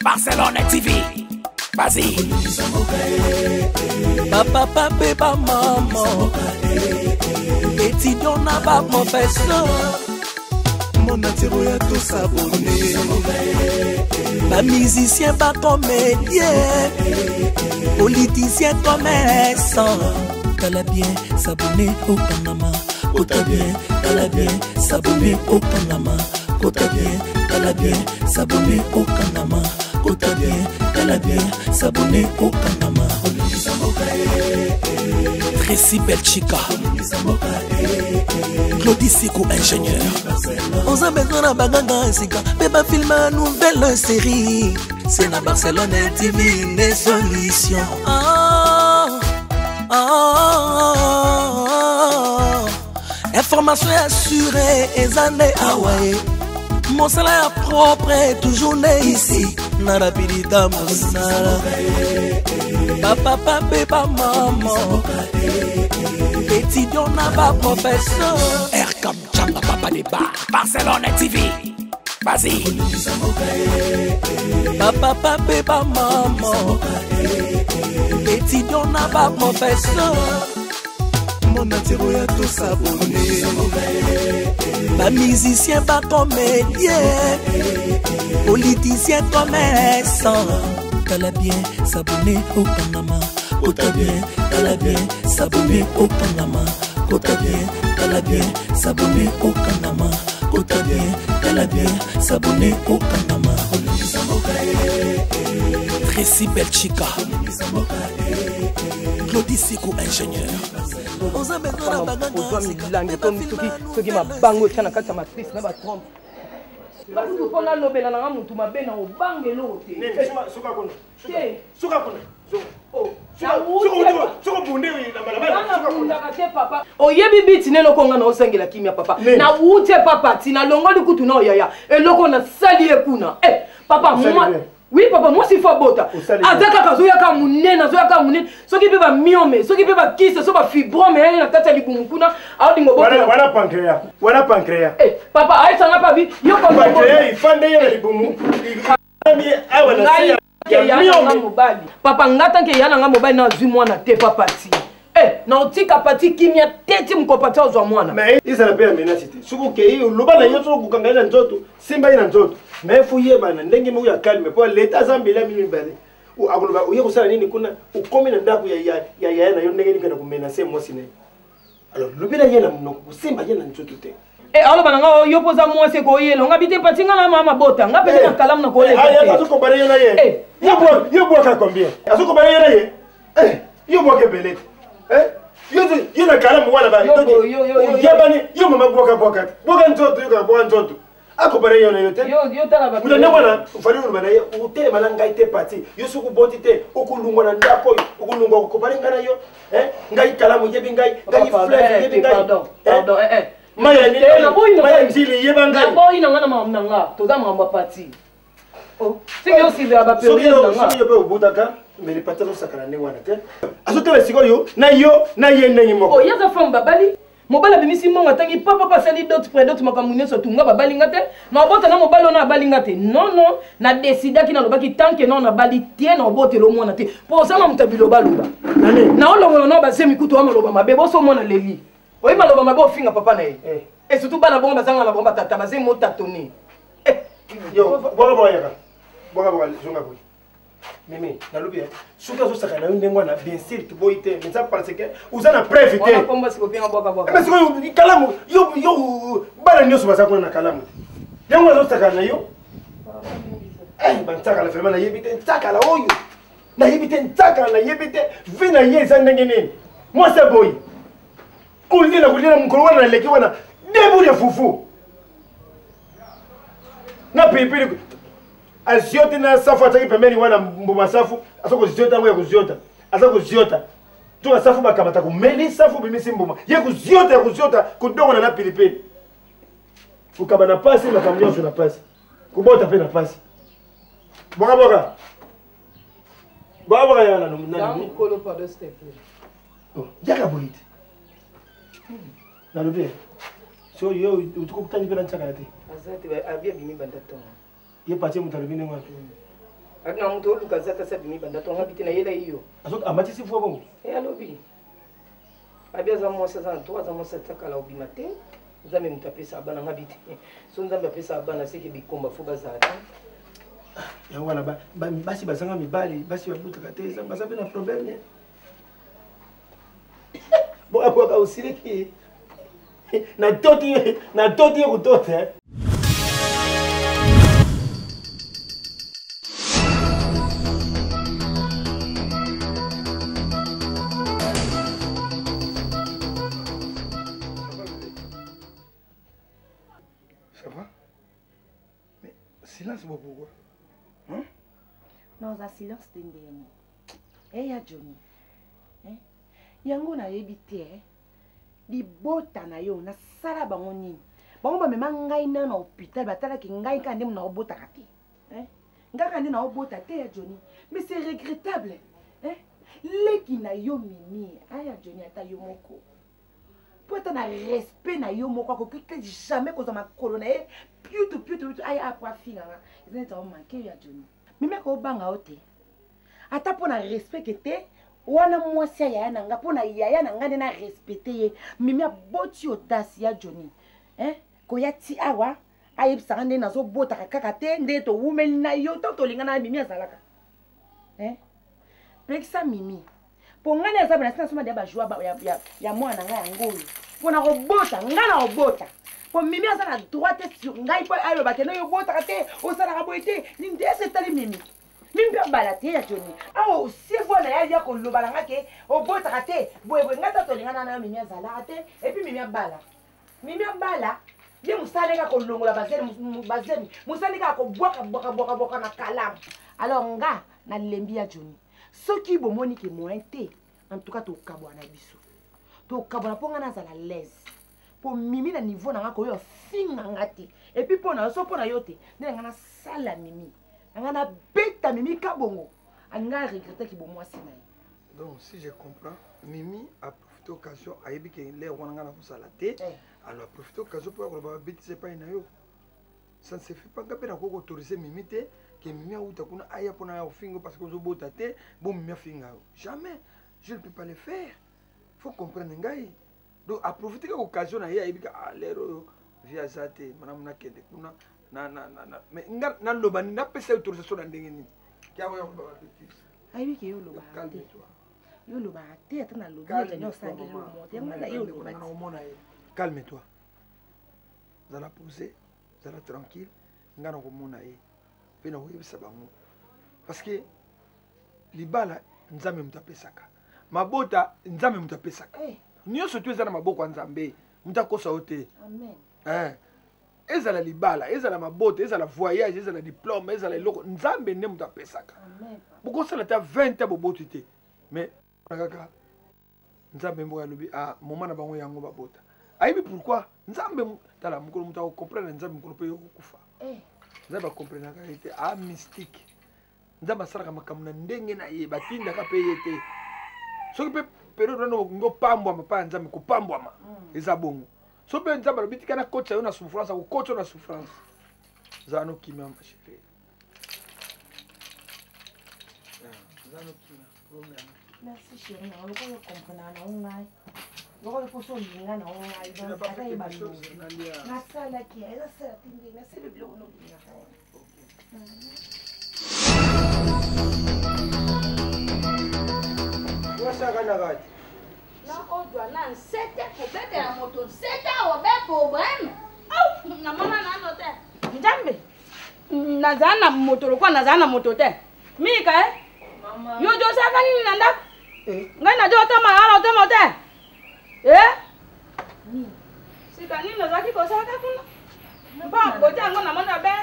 Barcelone TV. Vas-y. Papa, papa, maman. Étudiant n'a pas professeur. Mon attiro ya tout s'abonner. Pas musicien, pas comédien. Politicien, commerçant. T'as bien s'abonner au Panama. Kota bien, t'as bien s'abonner au Panama. Kota bien, t'as bien s'abonner au Panama. Kota bien, t'as bien s'abonner au Panama. Tracy Belchica, Claudie Sikou ingénieur. On a besoin d'un bagage ainsi mais pas filmer une nouvelle série. C'est la Barcelone TV les solutions. Information assurée et années Hawaii. Mon salaire propre est toujours né ici. Narapidita Moussala. Papa, papa, maman. Étudiant n'a pas professeur. Air comme Chamba, papa des bars. Barcelone TV. Vas-y. Papa, papa, maman. Étudiant n'a pas professeur. Mon attiro ya tout s'abonner. Pas musicien, pas comédien. Politicien, commerçant. T'as bien s'abonner au Panama. Kota bien, t'as bien s'abonner au Panama. Kota bien, t'as bien s'abonner au Panama. Kota bien, t'as bien s'abonner au Panama. Tracy Belchica, Claudie Sikou ingénieur. On a besoin d'un bagage. Ceux qui m'a bango tiens na kata matrice na ba trompe. Ba tu pona lobela na mutu mabena o bangelo te. Suka kuna. Suka kuna. Oh. Suka bunde na malabala. Suka papa. Oyebi biti nelo konga na osengela kimia papa. Na ute papa tina longoli kutu no yaya. Eloko na sali ekuna. Papa moi. Oui papa moi si faut bota. Azaka kazoya ka munena, zoya ka munena. Soki pe ba miome, soki pe ba kisa, so ba fibrome na kata libumukuna. Audingo bota. Wana pancréas. Papa aisa na pa vi. Yo ko pancréas ifande ya libumu. Awa na seya. Papa ngata ke yana nga mobali na zwi mwana te papa ti. Na otika pati kimia teti mkopata ozwa mwana. Mais isa na pe amena cité. Suku ke loba na yo so kukangana nzoto, simba ina nzoto. Mais fouiller bana ndenge mu ya calme pour l'état zambela mimi mbale. Akuloba uye kusala nini kuna ukomi na ndaku ya na yo ndenge nikana kumenacer moi sine. Alors lobela yena mnoko simba yena nzoto te. Alors bananga yo poza mwase ko yelo ngabite patinga na mama bota ngapete na kalamu na ko le. Asuko bare yona ye. Yo boka combien? Asuko bare yona ye. Yo boka belete. Yo na kalamu wala ba. Yabani yo mama boka nzoto yo boka nzoto. Ako bare yona yo te. Yo tala ba. Muna nabona ufali urubana ye utele malanga ite pati. Yo suku boti te okulungwa na ndako yo okulungwa ko bare ngana yo. Ngai kalamu yebi ngai fleur yebi ngai. Pardon Maya njili yeba ngai. Na boy na ngana mamna nga. Toza mamba pati. Oh, sinyo si ba periode nga. Sinyo be ubutaka. Mais les patins sakana ne wana te. Azotela sikoyo na yo na ye ndenge moko. Oh, yaza fam babali. Mobala bimisi monga tangi papa pasali d'autres près d'autres makamune so tunga babali ngate. Na bota na mobala na babali ngate. Non, na décida ki na lobaki tant que non na bali tie na botelo mona te. Po sama mutabilo baluba. Na olongo no ba semi kutu wa maloba mabe bo so mona leli. Oyi maloba mabe ofinga papa na ye. Et surtout bana bomba zanga la bomba tata baze mo tatoni. Yo, boka zonga boy. Mimi, na lobby. Suka zo sakana ndengwa na bien sûr tu boite, mais ça parce que uzana preuve te. On komba siko bien boka. Mais siko kalamu, yo bana nyoso basako na kalamu. Ndengwa zo sakana yo. Bantaka la fema na yebite ntaka la oyo. Na yebite ntaka na yebite vina yeza ndenge nini. Moi c'est boy. Kulina mkolo wana leki wana debu de fufu. Na pilipili aziote na safu ataki pembeni wana mboma safu asoko ziota ngo ya kuziota asoko ziota tu safu bakamata kumeli safu bimisi mboma ye kuziota kudongo na pilipili ukabana pasi makamnyo na pasi kubota pe na pasi boka yana nani kolo pardon step oh jaka boite na lobe so yo utukutani pela nchaka yate azati abia bimi bandato ye patie mutalubine ngwa Akina mtu oluka zata sabi mi banda tonga biti na yela iyo. Azot amati si fwa bongo. Alobi. Abia za mosa za ntoa za mosa takala obimate. Nzambe mutapesa abana ngabiti. So nzambe apesa abana seke bikomba fuba zata. Ya wana basi basanga mibali, basi babuta te za basabe na problème. Bon apo ka usile ki. Na toti kutote. Ça va? Mais silence pourquoi? Hein? Non, ça silence d'indéni. Eh ya Johnny. Yango na yebite di bota na yo na sala bango nini. Bango ba mema ngai na hôpital batala ki ngai ka ndem na obota kati. Ngaka ndem na obota te ya Johnny. Mais c'est regrettable. Leki na yo mimi. Aya Johnny ata yo moko. Pota na respect na yo moko ko kite jamais ko za makolo na e piutu aya apwa finga. Ezene ta manke ya Johnny. Mimi ko banga ote. Ata pona respect kete wana mwasi ya nanga pona yaya nanga na respecter ye. Mimi aboti otasi ya Johnny. Ko ya ti awa ayebisa ngane nazo bota kaka te nde to wumeli na yo to lingana mimi azalaka. Pekisa mimi. Pongane azabe na sima de ba joa ya mwana nga yango. Pona ko bota ngana obota. Po mimi azala droite sur ngai po ayo bakeno yo bota kate osala ka boite ni ndese tali mimi. Mimi bala te ya Johnny. Awo si bona ya ko lobala ngake obota kate boye ngata to lingana na mimi azala ate et puis mimi abala. Mimi abala ye musale ka ko longola bazeni musale ka ko boka na kalamu. Alors nga na lembi ya Johnny. Soki bomoni ke mointe en tout cas to kabwana biso. To kabwana ponga na zala l'aise. Po mimi na niveau na ngako yo finga ngati. Et puis pona so pona yote, ne ngana sala mimi. Ngana beta mimi kabongo. Anga regretter ki bomwa sina. Donc si je comprends, Mimi a profité d'occasion à yebi que les wana na kusala te. Alors a profité d'occasion pour ba bêtise pas ina yo. Ça ne se fait pas ngapena ko autoriser Mimi te que Mimi a uta kuna aya pona ya fingo parce que zo bota te, bon Mimi finga. Jamais. Je ne peux pas le faire. Faut comprendre ngai. Donc à profiter de l'occasion na ya yebi ka alero via zate manam na kende kuna na mais na loba na pesa autorisation na ndenge ni. Kia wa ba bêtise. Ayi ke yo loba. Calme-toi. Yo loba te atana loba ya nyo sange lo mo. Yanga yo loba. Calme-toi. Zala poser, zala tranquille, ngana ko mona e. Pena ko yebisa bango. Parce que libala nzambe mutapesaka. Mabota nzambe mutapesaka. Nyonso tu ezala maboko nzambe mutakosa ote. Amen. Ezala libala, ezala mabota, ezala voyage, ezala diplôme, ezala loko nzambe ne mutapesaka. Amen. Boko sala ta 20 bobotu te. Mais kaka nzambe mboka lobi a moment na bango yango babota. Ayibi pourquoi nzambe tala mukolo muta ko comprendre nzambe mukolo pe yokufa. Nzambe comprendre ka ete a mystique. Nzambe sala makambo na ndenge na ye batinda ka pe yete. Soki pe période no ngo pambwa mapa nzambe ko pambwa eza bongo. So pe nzambe lobi tika na coach yo na souffrance ko coach na souffrance. Zano kimia ma chérie. Zano kimia problème. Merci chérie, on peut comprendre na ngai. Loko ko so linga na ngai ba ata e ba lu. Na sala ki ela sala tindi na sele bilo no linga. Wasa kana gati. Na odwa na nsete ko bebe ya moto nsete o be problème. Au na mama na note. Njambe. Nazana moto kwa nazana moto te. Mika Mama. Yo jo saka nini nanda? Ngai na jo to ma to mote. Sika nini nazaki ko saka kuna? Ba ko tango na mona be.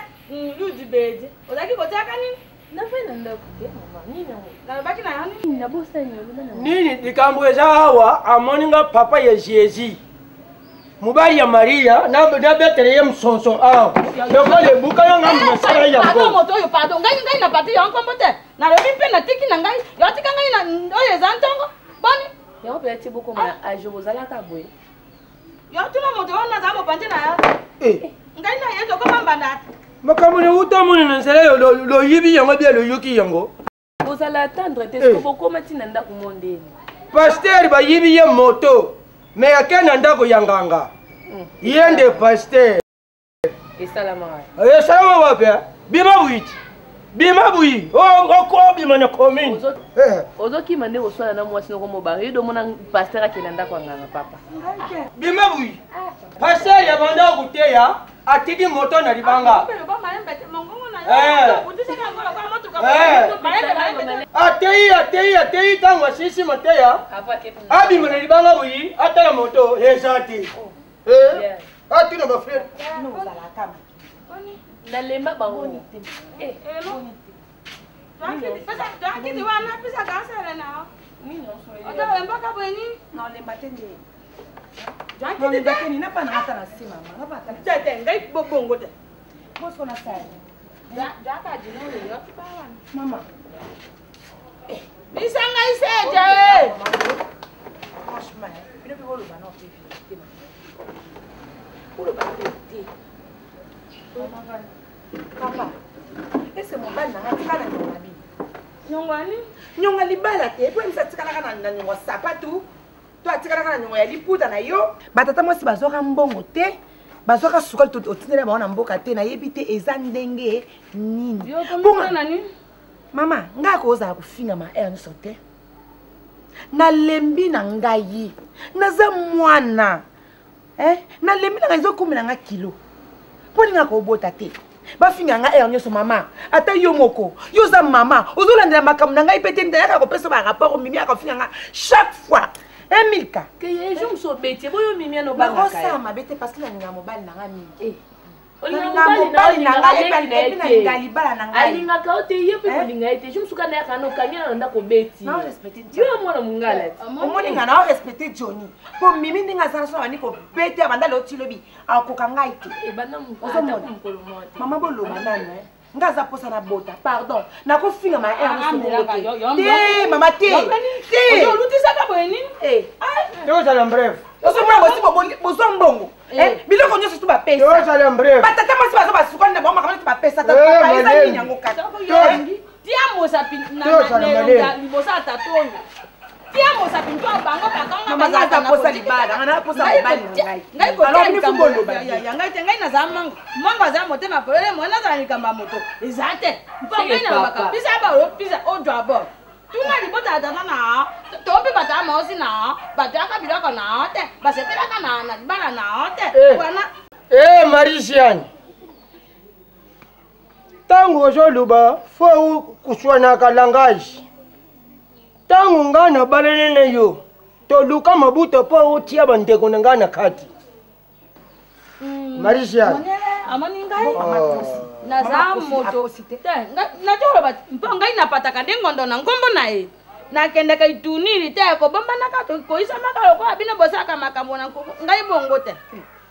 Yuji beje. Ozaki ko saka nini? Nafanya ndakuke mama. Nini na baki na yani? Na bosa nyolo na. Nini likambweza hawa amoninga papa ya Jésus. Mubali ya Maria na betere ya msonso ah. Loko le buka yanga msara ya ngo. Pardon moto yo pardon. Ngai na pati ya nkombote. Na lebi mpe na tiki na ngai. Yo tika ngai na oye zantongo. Boni. Yo pe ti boko ma ajobozala ka boye. Yo tuna moto na za mo panje na ya. Ngai na yeto ko mamba na. makambo ne uta moni na nzela lo yibi yango bia lo yoki yango vous allez attendre est-ce que vous commencez nanda ku mondeni pasteur ba yibi ye moto mais akena ndako yanganga yende pasteur et salama wapi bima buyi ko bima na commune ozoki mande oswana na mwasi noko mobari do mona pasteur akena ndako nganga papa bima buyi pasteur ya banda kuteya atiki moto na libanga ateyi tango asisi mateya abima na libanga buyi atala moto ezati atina bafrere nalemba bango Papa, ese mobali na ngatikana nyongani. Nyongani? Nyonga libala te, po msa tikana kana nyonga sapatu. To atikana kana nyonga ya liputa na yo. Batata mwasi bazoka mbongo te. Bazoka sukali to otinela baona mboka te na yebi te eza ndenge nini. Yo komona nani? Mama, nga ko oza kufinga ma air nso te. Na lembi na ngai. Naza mwana. Na lembi na ngai zokumela nga kilo. Poni nga ko bota te. Bafinga nga air nso mama. Ata yo moko. Yo za mama. Ozolandela makambo na ngai pete ndaya ko pesa ba rapport mimi akafinga nga chaque fois. Emilka. Que je me so bete boyo mimi no banga. Ba kosa ma bete parce que na nga mobali na nga mimi. Alinga kaote yepe kolinga ete je musuka na kana okanyana nda ko beti na respecter yo mwana mungala omoni nga na respecter Johnny po mimi ndinga sana so bani ko beti abanda lo tilobi akokanga ite e bana mukolo mote mama boloba nana ngaza posa na bota pardon na ko finga ma te mama te yo lutisa ka bweni yo sala bref oso mwana bosi bozo mbongo biloko nyoso tu ba pesa yo sala bref batata masi bazo basuka na bomba kamata ba pesa ta papa eza nini yango kata tia mosa na libosa tatonga tia mosa pinto bango bakanga mama za posa libala ngana posa libali ngai ko alors ni fumbolo ya ngai te ngai na za manga za motema polele mwana za likamba moto ezate mpangai na baka pisa ba ro pisa o drabo tuna libota atana na topi bata mosi na bata ka biloko na te basepela kana na libala na te wana Marisiane tangu ozoluba fo kuswana ka langage tangu ngana balene yo toluka mabuto po utia bandeko ngana kati Marisiane amani ngai na za moto te na joro ba ngai napata ka dengondo na ngombo na e na kende ka ituniri te ko bomba na ka to ko isa makalo ko abina bosaka makambo na ngai bongo te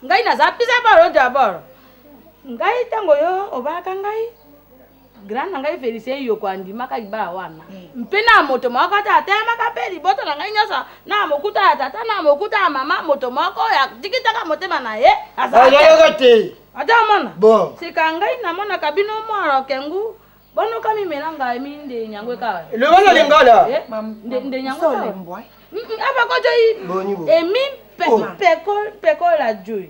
ngai na za pisa ba ro jabor ngai tango yo obaka ngai grand ngai Felicien yo kwa ndima ka ibara wana mpena moto moko ta te maka peli boto na ngai nyasa na mokuta tata na mokuta mama moto moko ya dikita ka motema na ye azalagate ata mona bon sika ngai na mona kabino mwaro kengu bono kami melanga mi nde nyangwe ka le bana lingala nde nyangwe ka mbwa aba ko joyi emi peko la joyi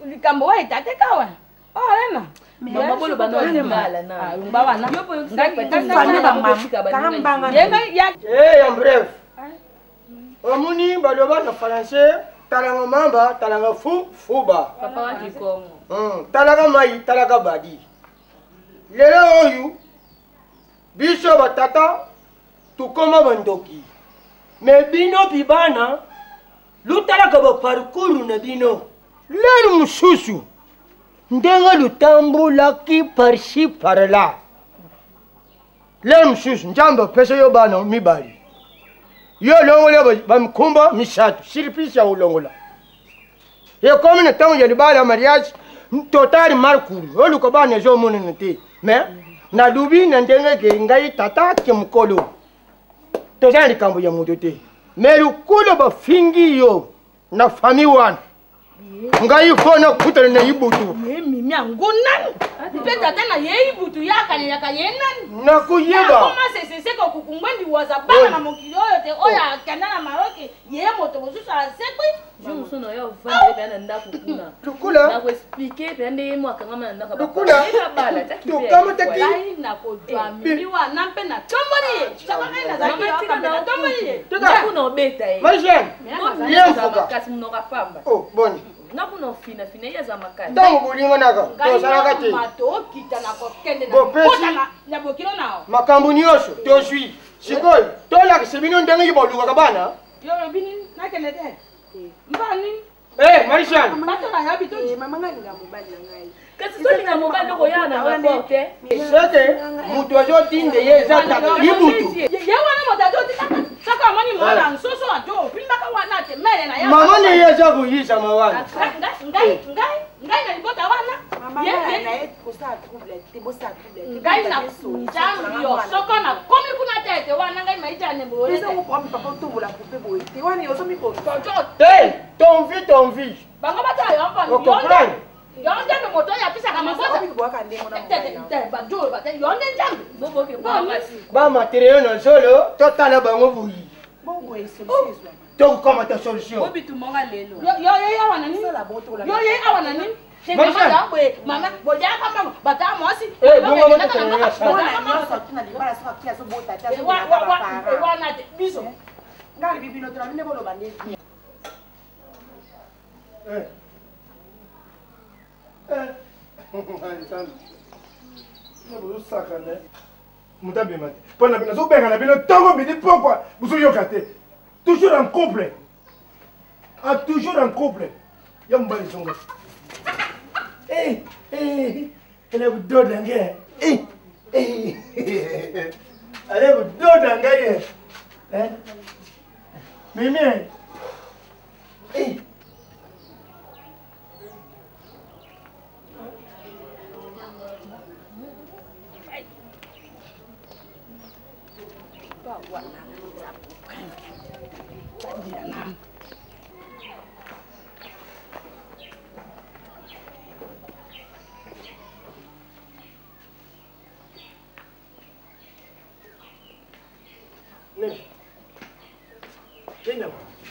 likambo wa itate ka wa olena mama bolo bana lingala na ngba wana ya bref omuni baloba na français talanga mamba talanga fuba papa wa kikongo talaka mai talaka badi lelo oyu biso batata tukoma bandoki me bino bibana lutalaka ba parcours na bino lelo mususu ndenga lutambulaki par-ci par-là lelo mususu njamba pesa yo bana mibali yo longola bamkumba misatu siripisi ya ulongola ye comme ne tango ya libala mariage total markuru oluko bana zo monene te mais na lubi na ndenge ke ngai tata ke mukolo tozali kambo ya mutu te mais lukulu bafingi yo na famille wana ngai fona kutana na ibutu ye mimi yango nani mpe tata na ye ibutu yakanyaka ye nani nakuyeba koma seseseko kukungwendi waza bana na mokili oyo te oyo akenda na maroke ye moto mosusu asekwi jomusu na yo ovanda epena ndako kuna lukula nakoexplike epena nde ye mwakangama na ndako lukula tokama taki ngai nakozwa mimi wana mpe na tomboli ye sakangai nazalaki na tomboli ye kuna obeta ye Marjane makasi munoko apamba oh boni nakuna ofinafina ye aza makasi ntango bolingo naka tosalaka te mato okita na kokende bopesi na bokilo nao makambo nyonso tozwi sikoyo tolakisa bino ndenge bolukaka bana yo lobi nini nakende te mbani Marjane bato nayabi to mama ngai nga mobali na ngai kasi tolinga mobali okoyaa na rapport te seke moto azotinde ye eza tata libutu ye wana moto azotikaka saka amoni mwana nsoso ato opimbaka wana te mere na mama ne ye eza koyisa mawana ngai na libota wana ngai na kunzangi yo soko na komi kuna tete wana ngai maitane boye ton vie bango bata yo comprendre yonde me moto ya pisaka mabota bajo bate yonde njambe boboke bamasi ba matériel na solo totala bango buyi tokomata solution obitumonga lelo yo awana nini yo awana nini mama bojaka mama bata mwasi wana te biso ngali bibino tona mine bolo bande mutabima te mpo na bino azobenga na bino ntongo midi pokwa bozoyoka te toujours en couple toujours en couple ya mobali zongo ele kudoda nge ale kudoda ngaye mimi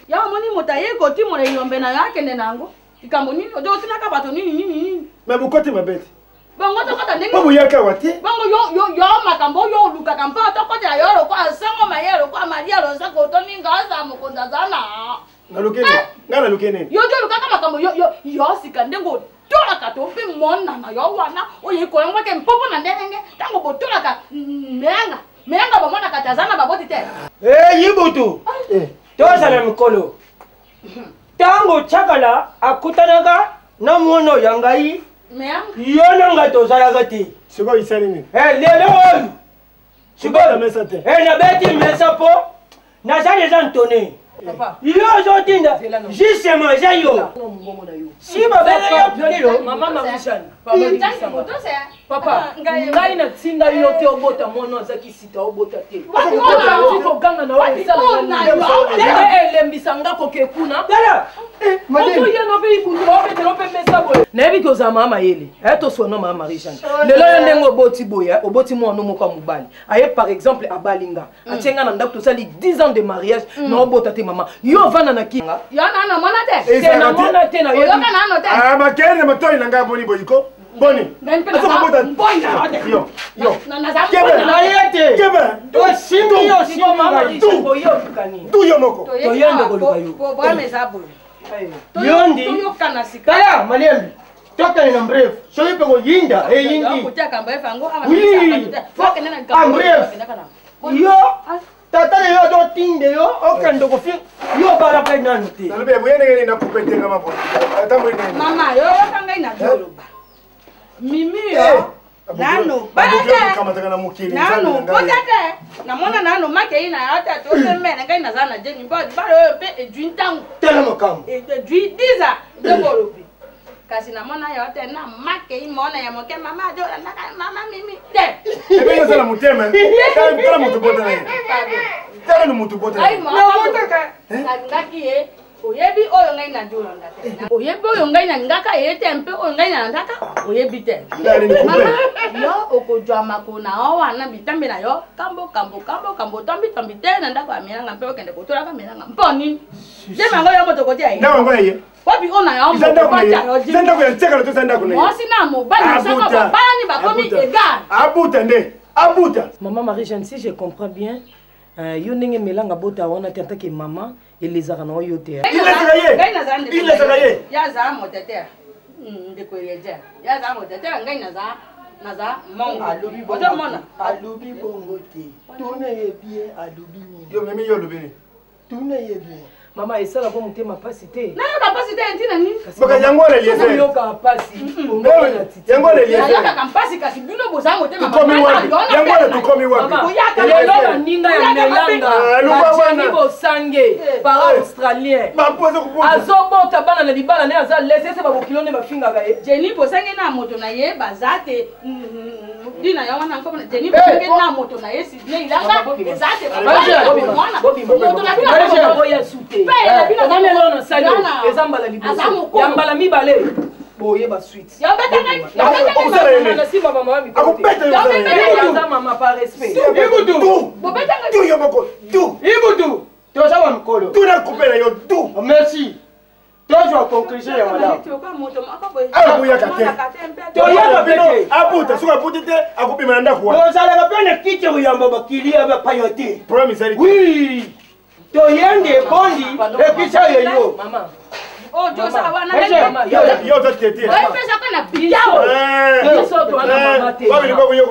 ya moni moto aye kotimola eyombe na yo akende nango likambo nini ojo otinaka bato nini me bokoti mabeti bongo tokota ndenge po boyaka awa te bongo yo makambo oyo olukaka mpo tokotela yo lokwa sango maye lokwa maria losaka otomi ngaza mokonzi azana naluki nini ngai naluki nini yo jo olukaka makambo yo sika ndenge otolaka to mpe monana yo wana oyo ekoyangwake mpopo na ndenge ntango botolaka meyanga bamonaka te aza na baboti te yibutu tozala mikolo ntango chakala akutanaka na mwono ya ngai yo na ngai tozalaka te sikoyo isali nini lelo oyo sikoyo mesa te nabeti mesa mpo naza deja ntone yo ozotinda justement eza yo si babele yo plilo mama Marjane papa ngai natinda yo te obota mwana azaki sita obota te kokanga na elembisa nga koke kuna ozoyeno mpe ibutu opetelo mpe mesa boye nayebi ke ozala mama mayele toswana mama Marjane lelo yo ndenge oboti boye oboti mwana moko ya mobali aye par exemple abalinga atienga na ndako tosali 10 ans de mariage na obota te mama yo ovanda na kinga yo nana mwana te na mwana te na oyoka nano te makende matoi na ngai boni boyiko boni osimbi yo tu yo moko toyende koluka yo yondi kala maliembi tokane na mrefu soki mpe koyinda eyindi yo tata na yo azotinde yo okende kofi yo balaka nanu te nalobi boyendengeni nakupetenga mabo mama yo yoka ngai na joloba mimi yo nano nano kota te namona nano makei na yo te topemene ngai naza na jeni balo oyo mpe edwi ntango tala makambo edwi 10 ans ndekolobi kasi namona yo te na makei mona ya moke mama ajolandaka mama mimi te ebengezala motema tala motu bota na ye tala no motu bota ngaki ye oyebi oyo ngai na ndio ndate oyebi oyo ngai na ngaka yete mpe oyo ngai na ndaka oyebi te mama yo okojwa makona owa na bitambe na yo kambo tombi te na ndako amelanga mpe okende kotola kamelanga mpo nini dema ngo yo moto kotia ye na ngo ye wapi ona yo moto kotia yo zenda ko yateka na to zenda ko na moi sina mobali saka babani bakomi égal abuta Maman Marie-Jeanne, si je comprends bien, yo ndenge melanga bota wana tata ke maman elezaka na yo te. Il est travaillé. Ya za moteteur. Ndeko yeje. Ya za moteteur ngai naza mongo. Alobi bongo. Oto mona. Alobi bongo te. Tuna yebie alobi ni. Yo memi yo lobi. Tuna yebie. Maman esala ko mutema pasi te. Na yo capacité ntina nini? Boka yango le liese. Yo ka pasi. Yango le liese. Ya ka kampasi kasi bino boza motema. Tukomi wapi? Yango le tukomi wapi? Lelo baninga ya melanga. Bachani bosange par australien. Bapoza kupoza. Azobota bana na libala ne aza lese se babokilone bafinga ga ye. Jenny bosange na moto na ye bazate. Dina ya wana ngoma Jenny bosange na moto na ye Sydney ilanga. Ezate babana. Moto na bina ko ya sute. Bina na sali. Ezambala liboso. Yambala mibale. Boye ba suite. Ya beta ngai. Na si mama mami. Akupeta yo. Ya mama par respect. Ibudu. Bobeta ngai. Tu yo moko. Tu. Ibudu. Toza wa mkolo. Tu na kupela yo tu. Merci. Toza conclusion ya madame. Ah buya kate. Toya bino. Abuta suka butite akupima nda kwa. Toza la bapene kiti uyamba bakilia ba payote. Promise ali. Oui. Toyende bondi ekisa yeyo. Mama. Oh, Josa wana Mama, Yo to tete. Oye pesa kwa na biao. Biso to wana mama te.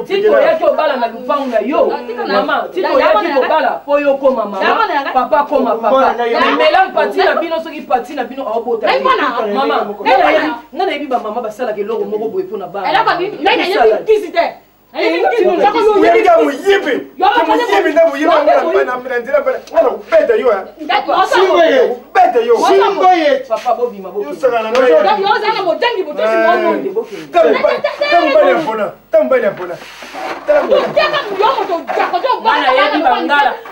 Tito yaki obala na lupangu na yo. Mama, tito yaki obala po yo koma mama. Papa koma papa. Mela pati na bino soki pati na bino obota. Mama, ngana yebi ba mama basala ke loko moko boye pona ba. Ela kwa nini? Ngai yebi kisite. Yega muyibi. Muyibi na muyibi na ndira bana. Wala kupeta yo. Kupeta yo. Simboye. Papa bobi maboki. Yo saka na Ngai yo zana modangi botosi mono. Tambaya pona.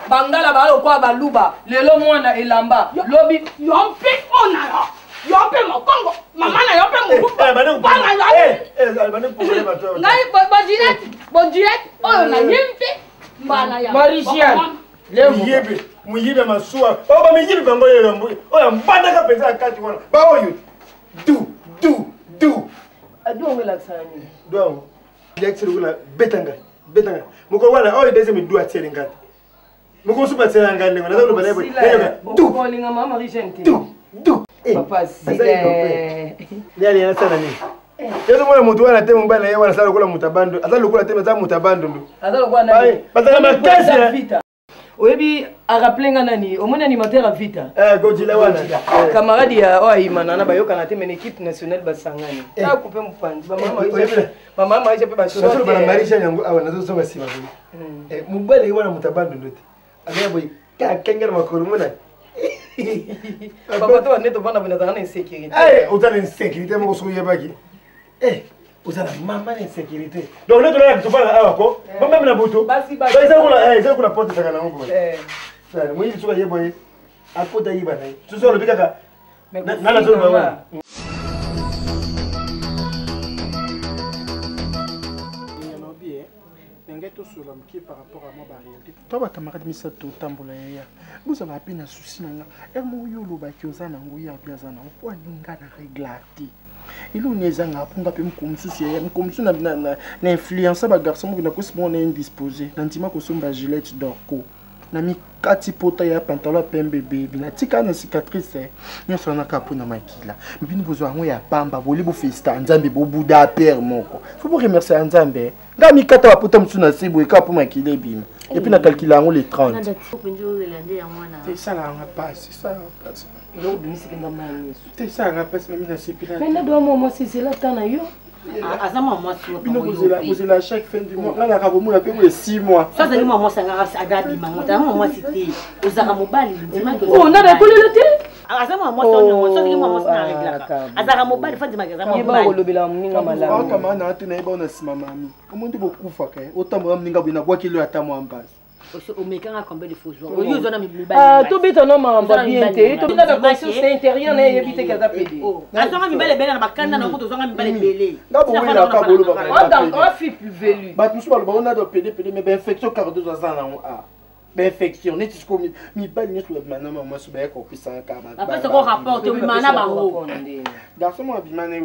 Bangala balo kwa baluba lelo mwana elamba lobi yompe ona yompe mokongo mama na yompe muruba ngai bodirect oyo na yempe mbana ya Marie-Jeanne muyibe masuwa baba miyibe bango yo mbuyi oya mbanda ka penza kati wana ba oyo du adongo la sani donc lecture wala betanga muko wala oyo deuxième du atiele ngati muko supa tsela ngande ngana zo bana bo du ko linga mama Marie-Jeanne du papa sile yali yana sana ni yeso mwana mutu wana temu mbana yeye wana sala kula mutabando azalo kula temu za mutabando ndo azalo kwa nani bazala makasi oyebi arappelenga nani omoni animateur a vita Godzilla wana camarade ya oayimana na bayokana te mena équipe nationale basangani akupe mopanzi mama maisha pe basolo bana marisha nyango awa nazo soba sima buli mubale wana mutabando ndote agaya boy kengera makoro mona papa to neto bana bana tana insécurité utana insécurité moko suye baki uzana mama na insécurité donc neto la tufana awa ko mama na butu basi eza kula porte saka na ngo sana mwili suka yebo apota yiba na tuzo lobika ka nana zo bawa tosula moke par rapport à moi baréalité to bacamarade misato otambola yaya bozala pe na susi na nga ere moko yo olobaki oza nango ya mpe aza nango mpo aninga na règle te eloni ezanga mponga mpe moko mosusu yaya moko mosusu na influence bagarçon moko nakosi moko na indisposé na ndima kosomba gilette dorco na mikati pota ya pantalon pembe bebi natika na cicatrice nyonso wana kaka mpona makila mibini bozwa yango ya pamba boli bofesita nzambe bobuda pere moko fo boremercie ya nzambe nga mikata bapota mosusu na se boye kaka mpo makila ebima epuis na calcule yango le 30 esalanga mpasi esalanga mpasi mami nasepila bino kozela chaque fin du mois nalaka bomona mpe boye 6 mois sozali mwa mwasi angaka agabima moto ama mwasi te ozaka mobali nana ekolela te aza mwa mwasi sozali mwa mwasi na reglaka azaka mobali fandimaka aza mobali kolobela moninga malamu kama na ate na yeba na nsima mami omonde bokufaka otambola moninga boye nabwaki lo ata mwa mbasi omekanga combien de faux jours oyo zona ah to beta no mamba bien te to bina ka conscience intérieure na yebite ka zapede azonga mibale bele na bakanda na koto zonga mibale bele ngabo wela ka bolo ba donc on fit plus velu ba tout ba on a do PD mais ben infection cardio za na ah ben infection neti sko mi bali netu mana mama so ba ko pisa ka ba après ko rapport to bimana bango garçon mo bimana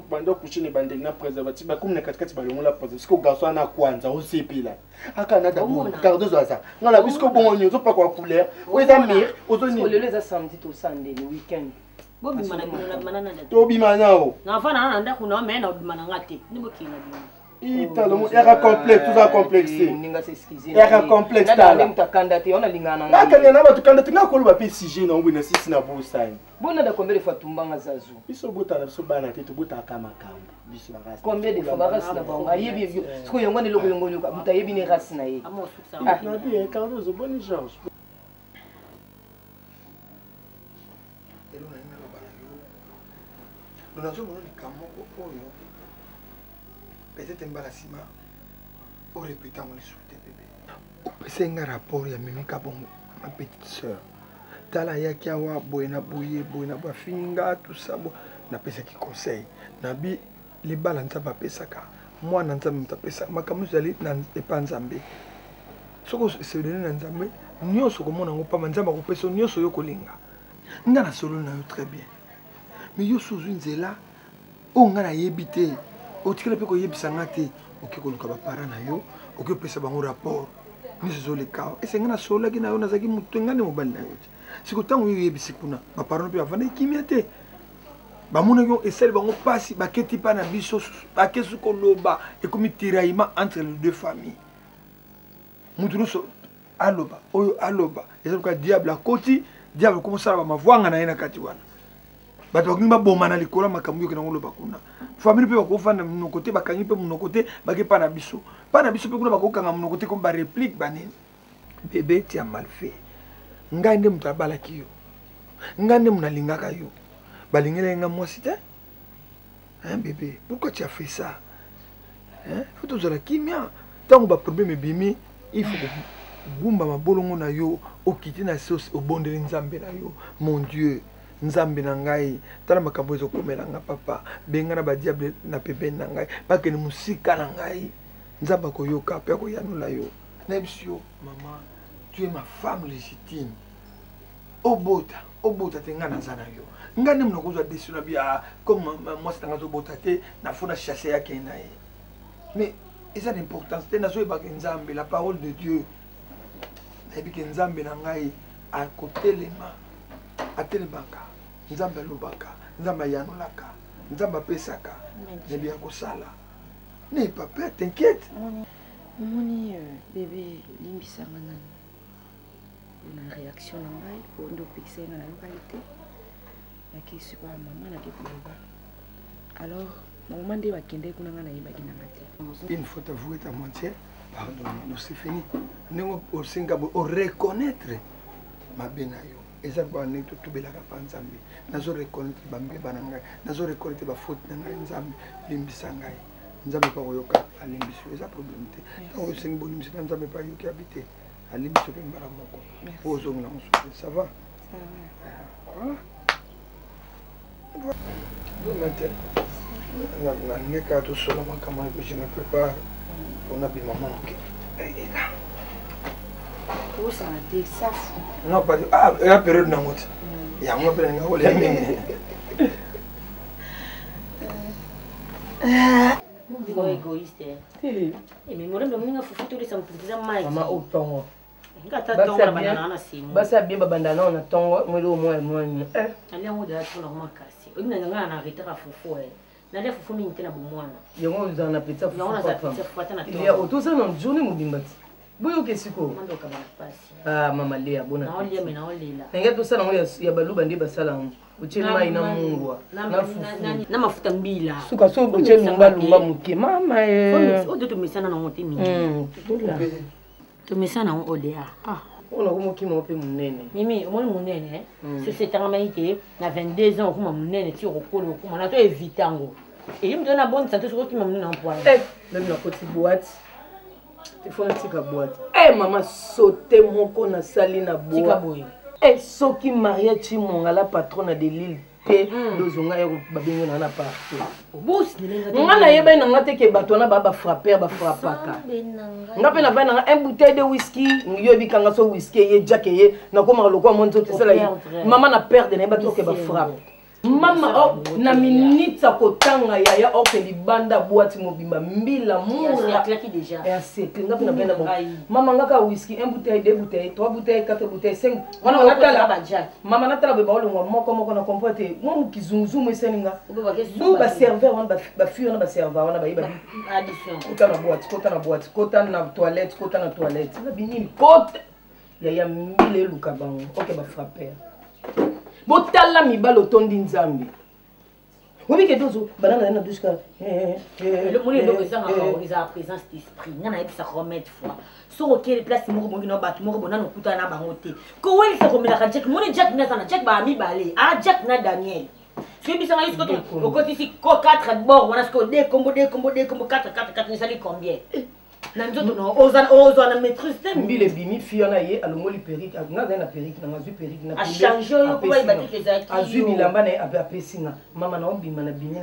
bando kuchine bande na préservatif ba comme na katikati ba longola préservatif ko garçon na kwanza osepila aka na da cardio za ngala bisko bon nyo to pa kwa couleur o za mir o to ni lelo za samedi to sunday ni weekend bo bimana na to bimana o na fa na nda kuna me na bimana ngate ni bo kina bimana Italo, era complexe, tout ça complexé. Era complexe tala. Mtakandate ona lingana. Na kanya na batu kandate na kolo ba PSG na ngwe na sisi na bosa. Bona da combien de fois tumbanga zazu. Biso bota na biso bana te to bota kama kamba. Biso bagasi. Combien de fois bagasi na bonga yebi yo. Siko yongo ne loko yongo yoka buta yebi ne rasi na ye. Amo suksa. Na bien Carlos bonne chance. Elo na ina bana yo. Dona zo bona ni kamo ko oyo. Peut-être embarrassima au répétant on les souhaite bébé c'est un rapport ya mimi kabongo ma petite sœur tala ya kiawa boena boye boena ba finga tout ça bo na pesa ki conseil na bi les bala nzamba pesaka moi na nzamba mtapesa makamuzi ali na epanzambe soko se donner na nzambe nyoso ko mona ngopa nzamba ko pesa nyoso yo kolinga ngana solo na yo très bien mais yo sozu nzela o ngana yebite otikela pe ko yebisanga te okikoluka bapara na yo okipesa bango rapport nizo le kao esengana sola kina yo nazaki mutu ngane mobali na yo siko tango yo yebisi kuna bapara no pe avana kimia te bamona yo esali bango pasi baketi pa na biso bakesu koloba ekomi tiraillement entre les deux familles mutu no so aloba oyo aloba ezaluka diable akoti diable komosala bamavwanga na ye na kati wana bato bakingi baboma na likolo makambo yoke nango loba kuna famille mpe bakofanda monoko te bakangi mpe monoko te bake pa na biso mpe kuna bakokanga monoko te komi baréplique banini bebe tia mal fait ngai nde moto abalaki yo ngai nde moto alingaka yo balingeli nga mwasi te bébé pourquoi tu as fait ça faut tozala kimia ntango baproblème ebimi il faut bumba mabolongo na yo okiti na se obondeli nzambe na yo mon dieu nzambe na ngai tala makambo ezokomela nga papa benga na badiable na pembeni na ngai bakende musika na ngai nzambe akoyoka mpe akoyanula yo nayebisi yo mama tu es ma femme légitime obota te nga naza na yo nga nde mona kozwa décision na bia comme mwasi nanga azobota te nafona chasse yake na ye mais eza d'importance te nazoyebaka nzambe la parole de dieu nayebi ke nzambe na ngai atelemaka nzambe alobaka nzambe ayanolaka nzambe apesaka nebi ya kosala ne papa t'inquiète omoni bébé limbisanga nani na réaction na ngai po ndo opekisa nga nayokali te nakesi kwa mama nake koloba alors mama nde bakende kuna nga nayebaki nanga te une fois avoué ta moitié pardon no c'est fini ndenge osenga oreconnaître mabe na yo eza kwa ndenge totubelaka pa nzambe nazo reconnaître bambeba na ngai nazo reconnaître bafaute na ngai nzambe limbisa ngai nzambe pa koyoka alimbisi eza problème te ntango osengi bolimbisi na nzambe pa yoki abi te alimbisi mpe mbala moko po ozongi na mosusu ça va nalingi kaka tosola makambo que je me prépare mpona bimama moke osala te safu non pas eza période nango te yango mpe nalinga kolia mingi Go égoïste. Mais moi, je me suis fait tout ça, maman au tongo. Basa bien babandana na tongo mwelo mwa ali yango de la makasi. Oni na na arrêter à fufu na le fufu mingi tena bomwana. Yango uzana pizza fufu. Yango na za pizza fufu tena tongo. Il y a autosa na journée mobimbati. Boyo kesiko. Mando kama pasi. Mama Lea bona. Na olia me na olela. Nenga to sana ya baluba ndi basala ucheni mai na mungwa. Na mafuta mbila. Suka so ucheni lumba muke mama Odo to misana na ngote mingi. To misana on olea. Ona ko mokima ope munene. Mimi omoni munene so setanga maike na 22 ans kuma munene ti okolo kuma na to evitango. Et il me donne la bonne santé sur qui m'a mené en poids. Même la petite boîte. Téléphone tika boîte. Eh maman sauté moko na sali na boîte. Tika boy. Eh soki Maria Chimonga la patronne de l'île te dozonga ya babingo na partout. Boss nilenga. Nga na yeba na ngate ke bato na ba frapper ba frappaka. Nga pe na ba na un bouteille de whisky, yo bikanga so whisky ye jack ye na koma lokwa monzo te sala. Maman na perdre na ba to ke ba frappe. Mama oh na minute akotanga yaya oke libanda boîte mobimba mbila mura claqué déjà et c'est nga pena benda bon mama ngaka whisky un bouteille deux bouteilles trois bouteilles quatre bouteilles cinq wana natala mama natala be baolonga moko na comporter mo kizunguzumu eseninga ba serveur wana ba fille ba serveur wana ba yiba addition kota na toilette kota na toilette na binini kota yaya mbile luka bango oke ba frapper botala mibalo tondi nzambe oui que dozo banana na douche ka le moni do ezanga ka présence d'esprit ngana episa remettre foi so okele place moko bongi no bato moko bonana okuta na bango te ko weli se komela ka Jack moni Jack na sana Jack ba mi balé Jack na Daniel so bisanga yusko to okoti si ko 4 bord wana sko de combo 4 ni sali combien nanzoto no oza na maîtrise te mbile bimi fiona ye alongoli perruque nga na perruque na ngazui perruque na changer yo ko ba ibati ke azui bilamba na apesinga mama na obima na bimi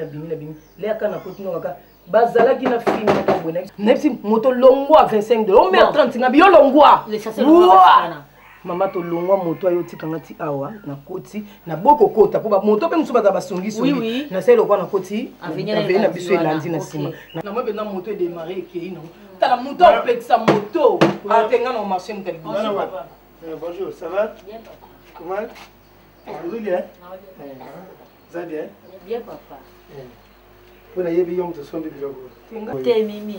le aka na kotino kaka bazalaki na fini na bonne nepsi moto longwa 25 $, on met 30 nga biyo longwa mama to longwa moto ayo tikanga ti awa na koti na boko kota po ba moto pe musu bata basongi songi na selo kwa na koti aveni na biso elandi na sima na mo be na moto démarrer ke ino t'as la moto avec sa moto atenga na marché mtali bonjour ça va comment vous bien ça bien bien papa kuna yebi yom to sombi bilogo te mimi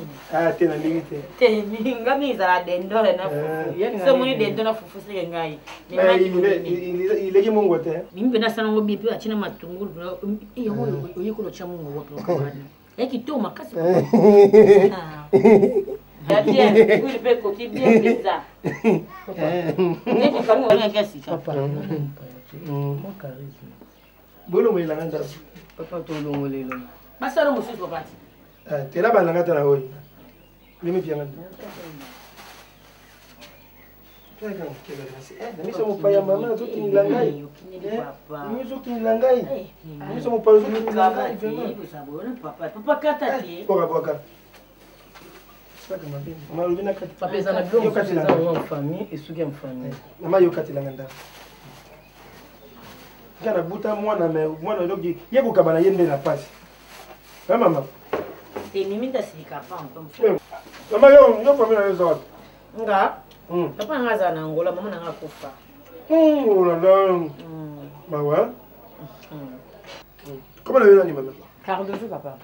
te na ndingite te mimi ngami za dendole na fufu so moni dendole na fufu se ngai il est mongo te mimi na sana ngobi pe achina matungulu iyo oyiko cha mungu wapi wakabana yaki to makasi ya bien kuli pe ko ki bien pizza ne ko kanu wala kasi papa mon charisme bolo mo ilanga nda papa to longolelo masaro mususu papati te la balanga ta na hoyi mimi pia nganda mimi somo paya mama zoki nilangai mimi zoki nilangai mimi somo paya zoki nilangai papa kata ti poka mama rubina kati papa sana bilo kati la en famille et suki en famille mama yo kati la nganda kana buta mwana dogi yeko kabana yende na pasi mama te mimi ndasika pa mama yo famille na zo nga papa ngaza na ngola mama na ngakufa bawa comment la ni mama cardo zo papa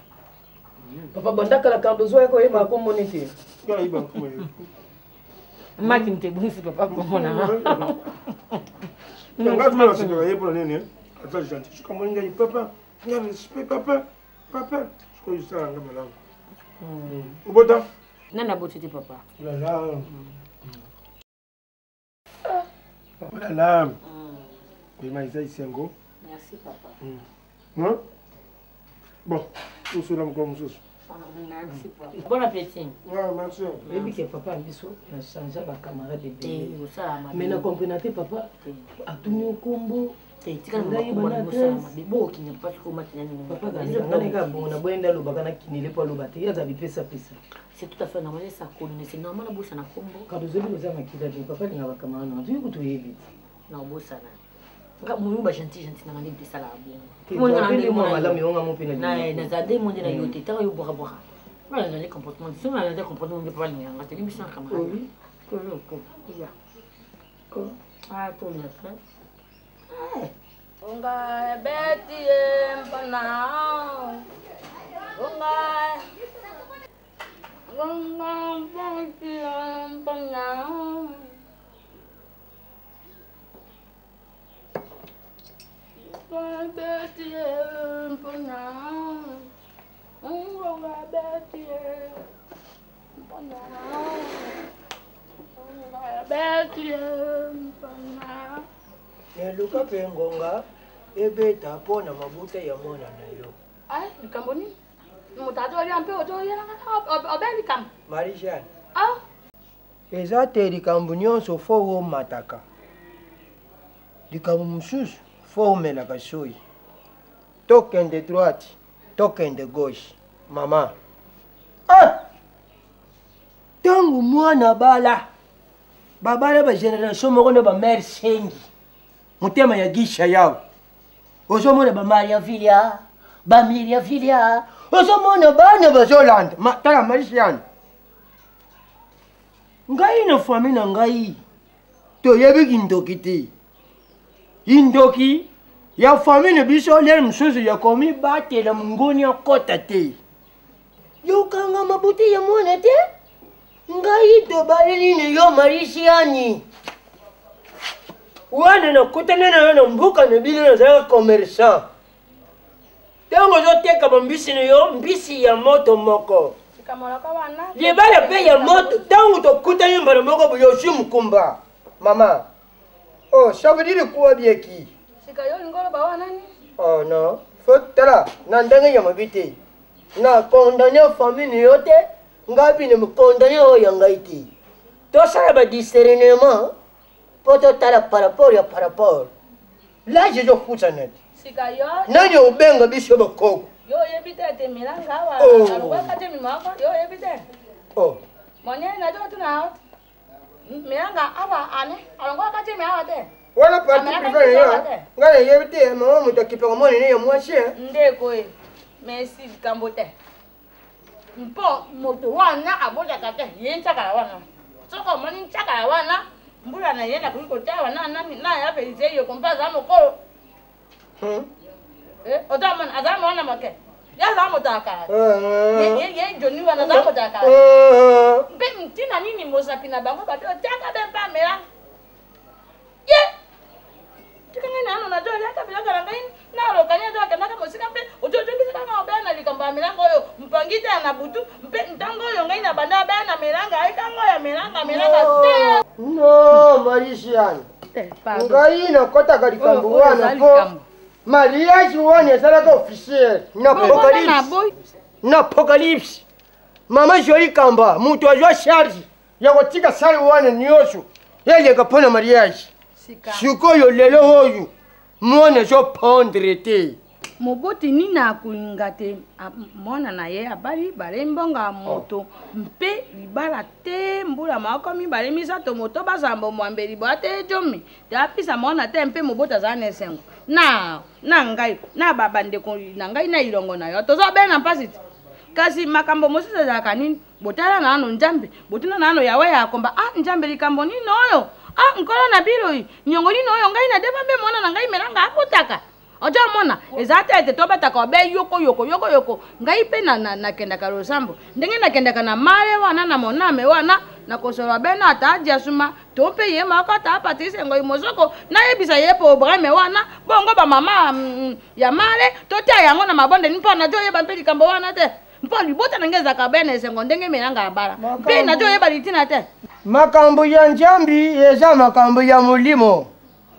papa bandaka la cardo zo yako yeba ko monite kana iba ko maki mte bunisi papa ko mona nga tuma la sikara yepo nini ata gentil je comme ngai papa nga respect papa je crois ça nga malamu ubota nana botiti papa Voilà. Oui, mais ça ici un gros. Merci papa. Non? Bon, tout cela comme ça. Merci papa. Bon appétit. Ouais, merci. Baby que papa biso na changer ba camarade de bébé. Mais mais na comprenate papa atuni kombo. Tika na kombo na bebo ki na pas ko matina ni papa ngani ka bon na boenda lo bakana kinile po lo bate yaza bipesa pesa. C'est tout à fait normal ça connaît c'est normal bossa na kombo. Quand vous avez besoin makita de papa linga ba camarade na tu ko to yebi. Na bossa na. Nga mu ba gentil na ngani pesa la bien. Mo na ndele mo malamu yonga mo pena. Na zade mo na yote ta yo bora. Voilà les comportements. Si on a des comportements de pas linga ngate ni bisa camarade. Oui. Ko ya. Ko tout le temps. Unga beti empana. Unga beti empana. Unga beti empana. Unga beti empana. Unga beti empana. Luka pe ngonga ebeta pona mabuta ya mona na yo. Ai, likambo nini? Mutatu ali ampe oto ya obeli kam. Marisha. Ah, eza te likambo nyonso fo omataka likambo mosusu fo omelaka soyi tokende droite tokende gauche mama ntango mwana babala bageneration moko na bamare sengi motema ya gisha yawe ozomona bamaria vilia bamiria vilia ozomona bana bazolanda tala marisiana ngai na fami na ngai toyebiki ndoki te indoki ya fami na biso lere mosusu yakomi batela mongoni akota te yokanga mabuti ya mwana te ngai tobaleli na yo marisiani wana nakutana na yo na mbuka na bino nazalaka commerçant ntango ozoteka bambisi na yo mbisi ya moto moko libala mpe ya moto ntango tokutani mbala moko boye osi mukumba mama ça veut dire quoi bieki oh non fo tala na ndenge ya mabi te na condamné famille yo te ngai mpe na mokondamné oyo ya ngai te tosala badiscernement mpo totala par rapport là jezofusa neti nani obenga biso bakoko yo yebi te ete milanga awa alobaka te mimako yo yebi te monyeni na jo tuna out milanga awa ane alongwaka te mi awa te wana parti privé yo ngai yebi te mama moto akipaka monene ya mwasi ndeko e merci likambo te mpo moto wana abotaka te ye ntakala wana soko omoni ntakala wana mbula na ye nakoki kotala wana na ya pelise yo kompa aza mokolo otamona azala mwana moke ye azala moto akala ye joni wana azala moto akala mpe ntina nini mosapi na bango bato otiaka be mpa melanga ye tikanga nano na joli aka bilaka na ngai nalokani azo akendaka mosika mpe ojojongisaka obea na likambo ya melanga oyo mpangi te na butu mpe ntango oyo ngai na banda obea na melanga aikango ya melanga te no marisiane ngai nakotaka likambo wana mpo mariage wana ezalaka officiel na apocalypse mama joli kamba moto azwa charge ya kotika sali wana nyonso yeleka mpo na mariage sikoyo lelo oyo mwana ezopondre te moboti nini akolinga te mwana na ye abali bale mbonga moto mpe libala te mbula moko mibale misato moto bazamba mwambeli bwa te jomi te apisa mwana te mpe moboti azala na esengo na ngai na babandeko na ngai na ilongo na yo tozobena mpasi te kasi makambo mosusu ezalaka nini botala nano nzambe botina nano yawe yakomba nzambe likambo nini oyo nkolo na biro nyongo nini oyo ngai na deba mbe mwana na ngai melanga akutaka ojo mona ezate ete tobataka obe yoko ngai pe nakendaka losambo ndenge nakendaka na mare wana na moname wana nakosolola be na ata adiasuma to mpe ye moko ata apatrise ngoi mosoko nayebisa ye probleme wana bongo bamama ya mare totia yango na mabondeni mpo najo oyeba mpe likambo wana te mpo libota nange ezaka be na esengo ndenge melanga ya bala mpe najo oyeba litina te makambo ya nzambi eza makambo ya molimo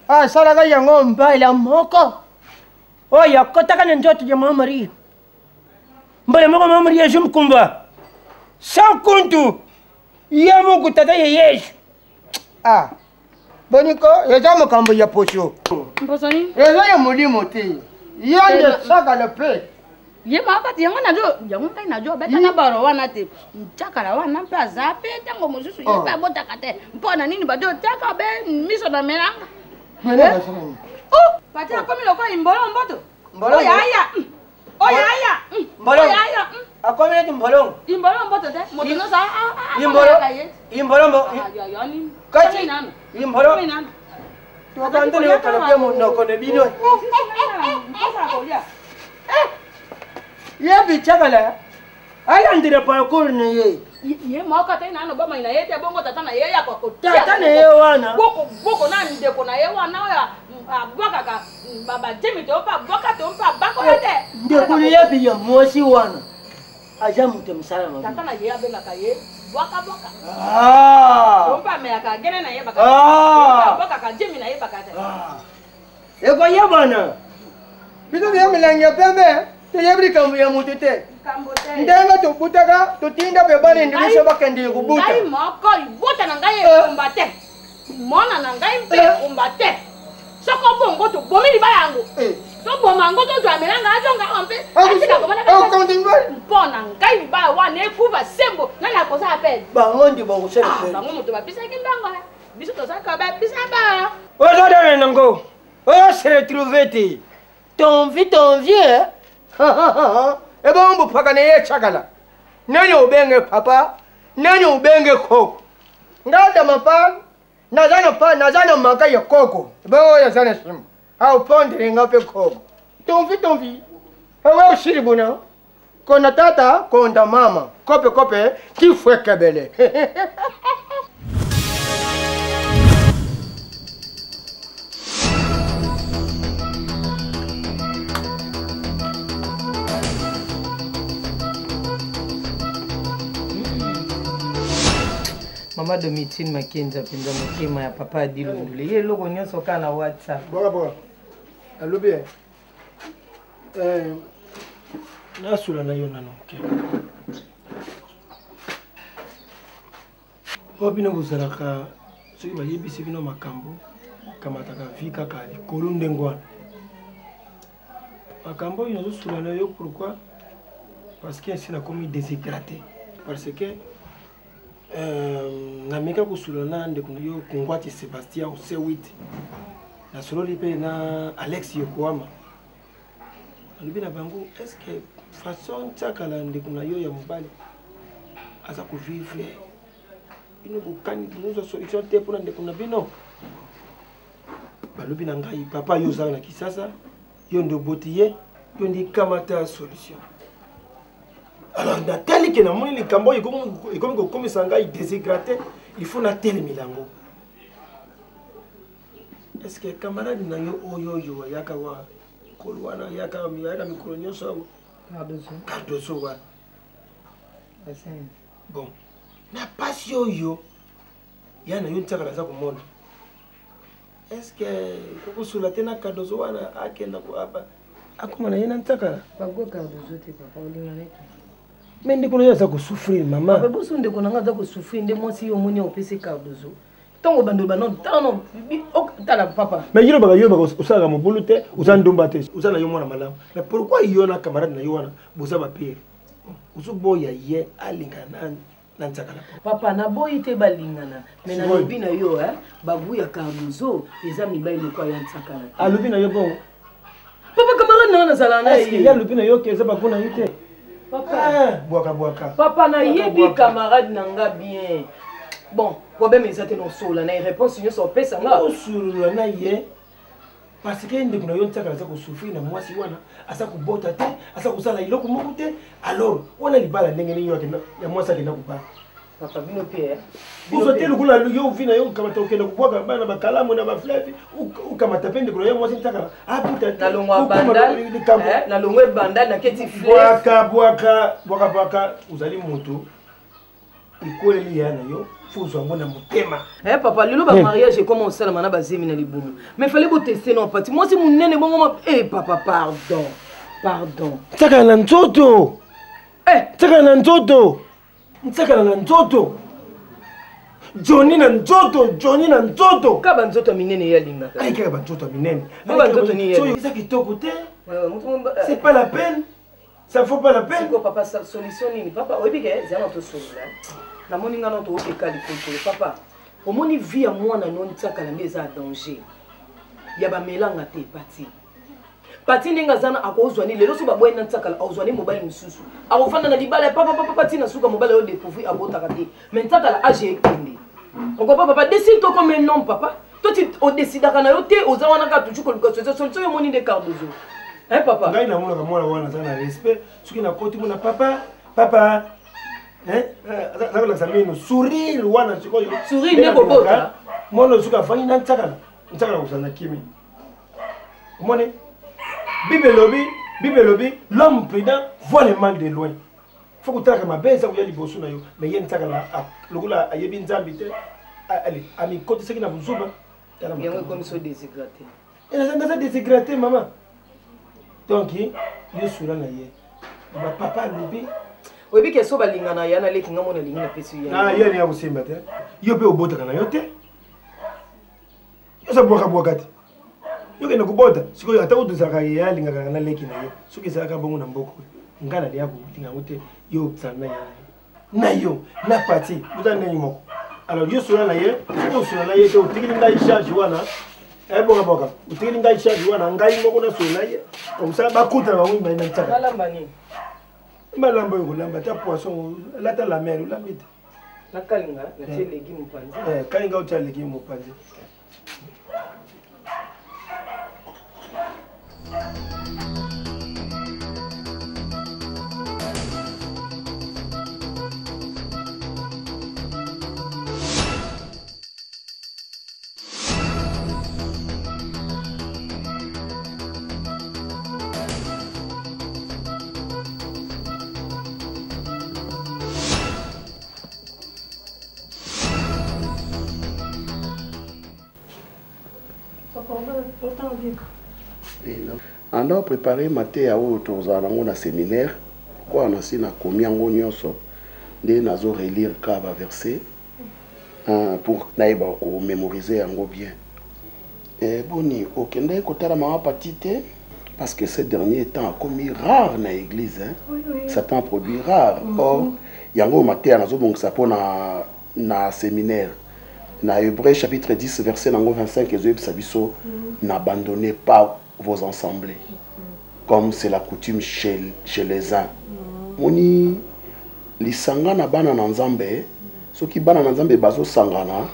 asalaka yango mbala moko oyo akotaka na nzoto ya mama maria mbala moko mama maria yesu mukumba sakuntu ye mungu tata ye yesu boniko eza makambo ya poso eza ya molimo te ye nde sakala mpe ye makati yango ngai najo betaka baro wana te ntiakala wana mpe aza mpe ntango mosusu ye mpe abotaka te mpo na nini bato otiaka be miso na melanga pati akomi lokola imbolo mboto oyaya akomi neti mbolongo imbolo mboto te moto nyonso imbolombo kati imbolo tokandele yokala mpe monoko na bino ye bichakala alandira parcours na ye moko te nano boma ina ye te bongo tata na ye ya tata na ye wana boko na ndeko na ye wana oyo abwakaka bajemi te opa abwaka te opa abakola te ndeko na ye bi ya mwasi wana aza moto mosala mabe tata na ye abengaka ye bwaka opa amelaka gene na ye baka abwakaka jemi na ye baka te ekoyebana biso bya milangi ya pembe toyebi likambo ya moto te ndenga tobutaka totinda pe balende biso bakende kobuta ngai moko libota na ngai ekomba te mona na ngai mpe ekomba te soko bongo tobomi libala yango toboma yango tozwamelanga azonga mpe mpo na ngai libala wana ekuva sembo nani akozala mpe bango ndi bakosala bango moto bapisaki mbango biso tozalaka bapisa ba ozodana nango oyo se retrouve te tonvi ebombo paka na ye chakala nani ubenge papa nani ubenge koko ngadama pa nazana maka ya koko ebo yazana simu au pondere ngape koko tonvi ewe ushiri buna kona tata konda mama kope kifwe kebele Mama Domitine Makenza penza mokema ya papa Adilondule ye loko nyonso ka na WhatsApp. Boka. Allo bien. Nasula na yo nano. Bobino buzalaka soki bayebisi bino makambo kamataka vi kaka likolo ndengwana. Makambo oyo nazosula na yo pourquoi? Parce que ainsi nakomi déshydraté. Parce que nameka kusulana ndeko yo Kongwati Sébastien au C8 na sololi pe na Alex Yokoama alubi na bango est-ce que façon tsakala ndeko na yo ya mobali aza ko vivre bino bukani nous solution te pour ndeko na bino balubi na ngai papa yo za na Kisasa yo ndo botiye yo ndi kamata solution. Alors, dans tel que nous les cambo, comme ça, il déshydraté, il faut la telle milango. Est-ce que camarade n'a yo oyo yakawa kolwana yaka mikolonyo so Cardozo wa. Bon, na pas yo yana yo ntaka za komona. Est-ce que koko sula tena Cardozo wana akenda ko aba akoma na yena ntaka Bago Cardozo te papa olingane. Mais ndeko na za ko souffrir maman. Ba boso ndeko na za ko souffrir nde mosi yo moni opese Cardozo. Tongo bando banon tano tala papa. Mais yiro baka usaka mobulu te uzandomba te uzana yo mona malamu. Mais pourquoi yo na camarade na yo wana boza ba pire? Uzuboya ye alingana na ntakala. Papa na boyi te balingana. Mais na lobi na yo babu ya Cardozo eza mibai lokwa ya ntakala. Alobi na yo bon. Papa camarade na zala na est-ce que ya lobi na yo ke za ba kuna yite? Papa, boaka. Papa na yebi camarade nanga bien. Bon, problème ezate no sola na réponse nyo so pesa nga. O sulu na ye. Parce que ndeko na yo ntaka za ko souffrir na mwasi wana, asa ko bota te, asa ko sala iloko moko te. Alors, wana libala ndenge ni yo akenda ya mwasi akenda kuba. Papa bino pe. Vous êtes le kula yo vina yo kamata okenda kubwaka bana bakalamu na baflevi u kamata pende ko yo mwasi ntaka. Ah puta na longwa bandal. Na longwe bandal na keti fleur. Boaka uzali moto. Ikole li yana yo. Papa, le mariage est comme on sait, na bazemi na libumu. Mais fallait vous tester non pati. Moi si mon nene bon papa pardon. Tsaka na nzoto. Tsaka na nzoto. Johnny na nzoto. Ka ba nzoto minene ya linga. Ai ka ba nzoto minene. Ba nzoto ni ya. So ça qui toko te. C'est pas la peine. Ça faut pas la peine. Pourquoi papa sa solution ni papa oyebi ke zama to solution. Na moni ngana to okekali kontrole papa omoni vie ya mwana no ntaka na meza danger ya ba melanga te pati ndinga zana akozwa ni lelo so baboye na ntaka la ozwa ni mobile mususu akofanda na libala papa tina suka mobile yo découvrir abotaka te mais ntaka la age ekende oko papa décide to comme un homme papa to ti o décide kana yo te ozawana ka toujours ko solution yo moni de Cardozo papa ngai na mona ka mwana wana zana respect suki na koti mona papa sourire wana sikoyo sourire ndeko bota mono suka fanyi na ntakala kusana kimi mone Bible lobby l'homme prudent voit le mal de loin faut que tu ma besa ko yali bosu na yo mais yen ntakala lokula ayebi nzambi te allez ami côté ce qui na buzuba yango comme so déshydraté et ça déshydraté maman donc yo sura na ye papa lobi. oyebi ke so balingana ya na leki nga mona lingi na pesi ya. Ah yeye ya kusimba te. Yo pe obota kana yo te. Yo sa boka te. Yo ke na kubota siko ata udusaka ya lingaka na leki na yo. Suki saka bongo na mboko. Ngana ya kutinga ngote yo tsana ya. Na yo na parti uzana nyimo. Alors yo sura na ye, sura na ye te utikilinga ishaji wana. Boka utikilinga ishaji wana ngai moko na sura ye. Comme ça bakuta ba wimba ina tsaka. Balamba ni. Malamba yo lamba ta poisson la ta la mer la mite. Na kalinga na tie légumes panzi. Kalinga uta légumes panzi. On a préparé maté à autour de la séminaire. Quoi, on a aussi commis en nyonso de nazo relire kaba verset pour naïba ko mémoriser en bien. Et boni okende kotala mama patite parce que ces derniers temps commis rare dans l'église Satan produit rare. Or yango maté nazo bon ça pour na séminaire. Na Hébreux chapitre 10 verset 25 n'abandonnez pas vos assemblées comme c'est la coutume chez les uns. Moni lisanga na bana na nzambe soki bana na nzambe bazo sangana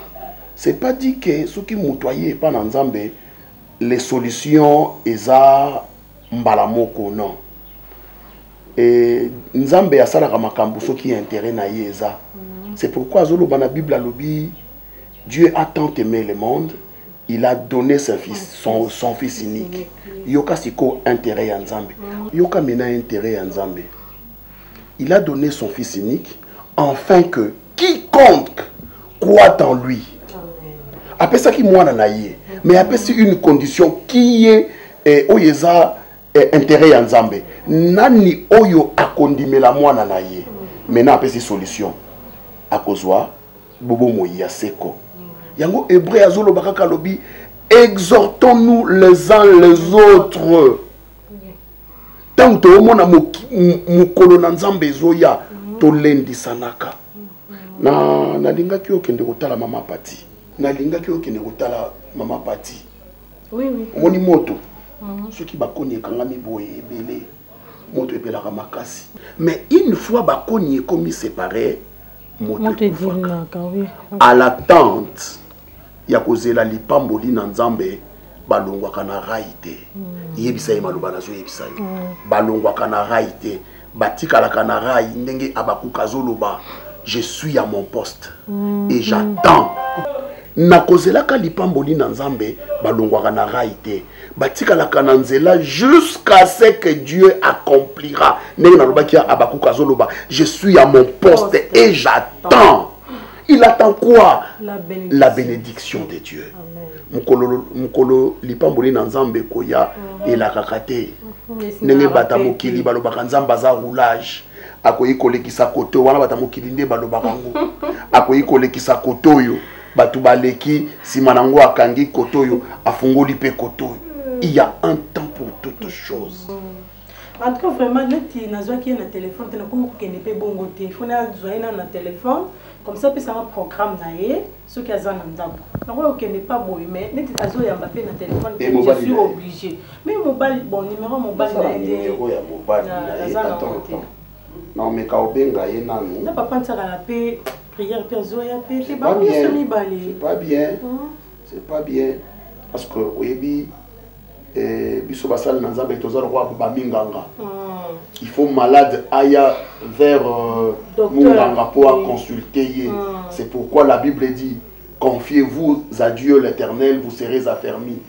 c'est pas dit que soki mutoyer pas na nzambe les solutions eza mbala moko non. Et nzambe asalaka makambo soki intérêt na yeza. C'est pourquoi zolo bana Bible alobi Dieu a tant aimé le monde, il a donné son fils unique. Yoka siko intérêt en Zambé. Yoka mena intérêt en Zambé. Il a donné son fils unique afin que quiconque croit en lui. Après ça qui moi naïe. Mais après c'est une condition qui est oyeza intérêt en Zambé. Nani oyo akondime la moi naïe. Maintenant après c'est solution. À cause bobo moya seko. Yango hébreu azolo bakaka lobi exhortons-nous les uns les autres. Tant que mona mukolo na nzambe zoya to lendi sanaka. Na linga ki okende kotala mama pati. Na linga ki okende kotala mama pati. Oui oui. Moni moto. Ceux qui bakoni kangami boye ebele. Moto ebela makasi. Mais une fois bakoni komi séparé à l'attente ya kozela lipamboli na nzambe balongwaka na raite yebisa ye maloba nazo yebisa ye balongwaka na raite batikalaka na rai ndenge abakuka zoloba je suis à mon poste et j'attends na kozelaka lipamboli na nzambe balongwaka na raite batikalaka na nzela jusqu'à ce que Dieu accomplira. Je suis à mon poste et j'attends. Il attend quoi? La bénédiction de Dieu. Mukolo lipamboli na nzambe koya elakakate. Nenge batamokili balobaka nzamba za roulage. Akoyi kolekisa koto wana batamokili nde balobaka ngo. Akoyi kolekisa koto yo batu baleki simanango akangi koto yo afungoli pe koto yo. Il y a un temps pour toutes choses. En tout cas, vraiment, qui n'a un téléphone, il faut un téléphone, comme ça, puis ça un programme, ce qui a un donc, il n'est pas beau, mais il y a un téléphone, je suis obligé. Mais mobile, bon, numéro mobile, non, mais quand on est là, on pas ça à la paix, prière, c'est pas bien. C'est pas bien. C'est pas bien. Parce que, oui, il faut malade aille vers Munganga pour consulter. C'est pourquoi la Bible dit confiez-vous à Dieu l'Éternel, vous serez affermis.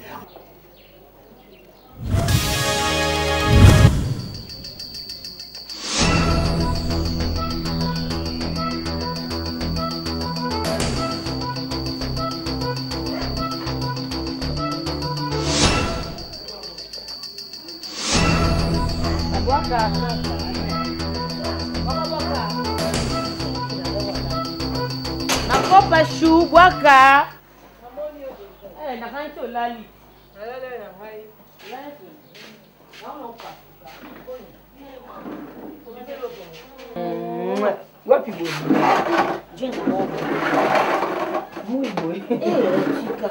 kopa chou bwaka. Nakanti olali. Wapi boy? Muy boy. Chica.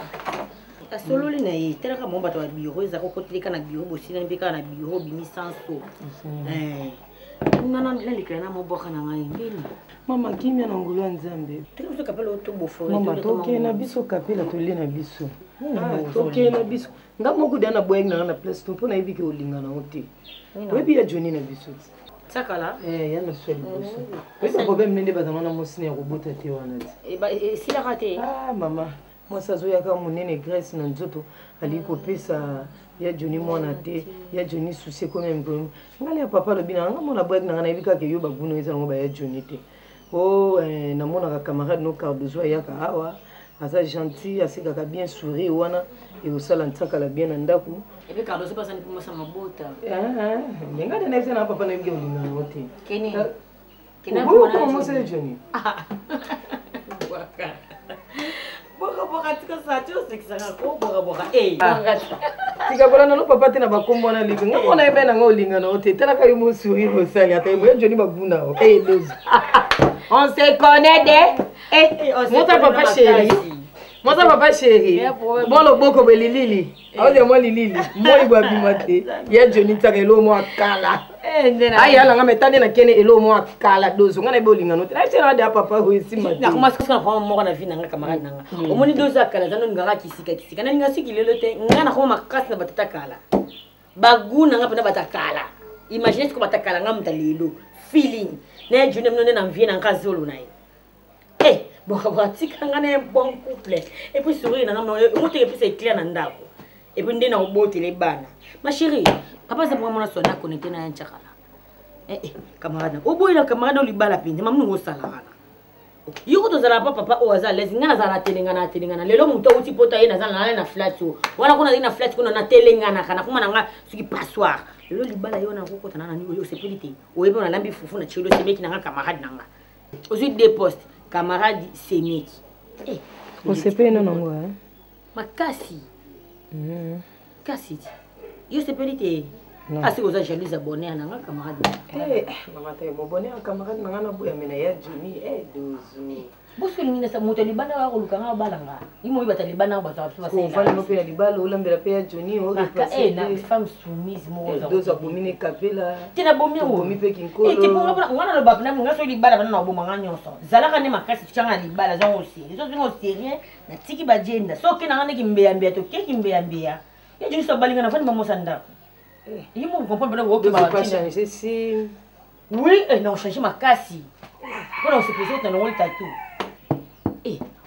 Asololi na ye, telaka mo bato ba bureau za kokoteleka na bureau bosina mbeka na bureau bimi sanso. Nana ndilika na mo boka na ngai ngeni. Mama kimia na ngulu nzambe. Teka so kapela to bofo. Mama toke na biso kapela to le na biso. Toke na biso. Ngamo kudana boy na place to pona ibike olinga na hote. Webi ya Johnny na biso. Sakala? Yana swali biso. Webi problème nende bazana na mosini ya kobota te wana. Si la raté. Mama. Moi ça zoya ka monene Grèce na nzoto ali kopesa ya Johnny mwana te ya Johnny souci quand même bon. Ngale papa lo bina ngamo na boy na ibika ke yo baguno eza ngo ba ya Johnny te. Na mona camarade no Cardozo ya ka awa. Asa gentil, asekaka bien sourire wana et osala ntsaka la bien ndako. Et puis Cardozo passe ni pour sa mabota. Lenga de nefse na papa na ngi olinga wote. Keni. Kena comment c'est Johnny? Boka. Boka tika sa tu sekisanga ko boka. Tika bola na papa te na bakombo na libi. Ngoko na ebe na ngolinga na wote. Tala ka yumo sourire osala ta mo Johnny baguna. On se connaît de. Monta papa chéri. Monta papa chéri. Bon le boko be lilili. Aole mo lilili. Mo ibwa bimate. Ya Johnny taka elo mo akala. Ai ala ngame tande na kene elo mo akala dozo. Ngana be olinga no. Na tena de papa ho isima. Na kuma sika kwa mo na vina nga camarade nanga. Omoni dozo akala zano ngara kisika. Na ninga siki lelo te ngana kwa makasi na batata kala. Baguna nga pena batakala. Imagine ko batakala nga mtalelo. Feeling. Na Johnny mnone na mvie na nkazolo na ye. Boka tika ngana bon couple. Et puis sourire na ngamo moto et puis c'est clair na ndako. Et puis ndena obote les bana. Ma chérie, papa ça pour moi sona connecté na nchakala. Camarade. Oboyela camarade olibala pindi mamu ngo sala. Yoko to zala papa o azala les ngana zala telengana. Lelo muto uti pota ye na zala na flat yo. Wana kuna na flat kuna na telengana kana kuma nga suki passoir. Lelo libala yo na kokota na ni yo sécurité. Oyebe na lambi fufu na chelo semeki na camarade nanga. Ozu des postes. Camarade Semeki. On se paye non ngo hein. Makasi. Kasi. Yo se pelite. Asi oza jalouse abonné na nga camarade. Mama te mo bonné en camarade nanga na boya mena ya Johnny dozo. Bosko lingina sa moto libana wa koluka nga balanga. Imo ibata libana ba sa sa. Ko vale no pe ya libala olambela pe ya Johnny o repasser. Na femme soumise mo oza. Dozo bomine kapela. Tina bomi o. Bomi pe kinkolo. Ti ponga bona ngana lo bapna nga so libala bana na bomanga nyonso. Zalaka ne makasi tchanga libala za osi. Zo zingo sérieux na tiki ba jenda. So ke na ngane kimbeya to ke kimbeya. Ya Johnny so balinga na fani ba mosanda. Il me comprend pas que va pas changer si oui non changer ma cassi quand on se pose dans le tatou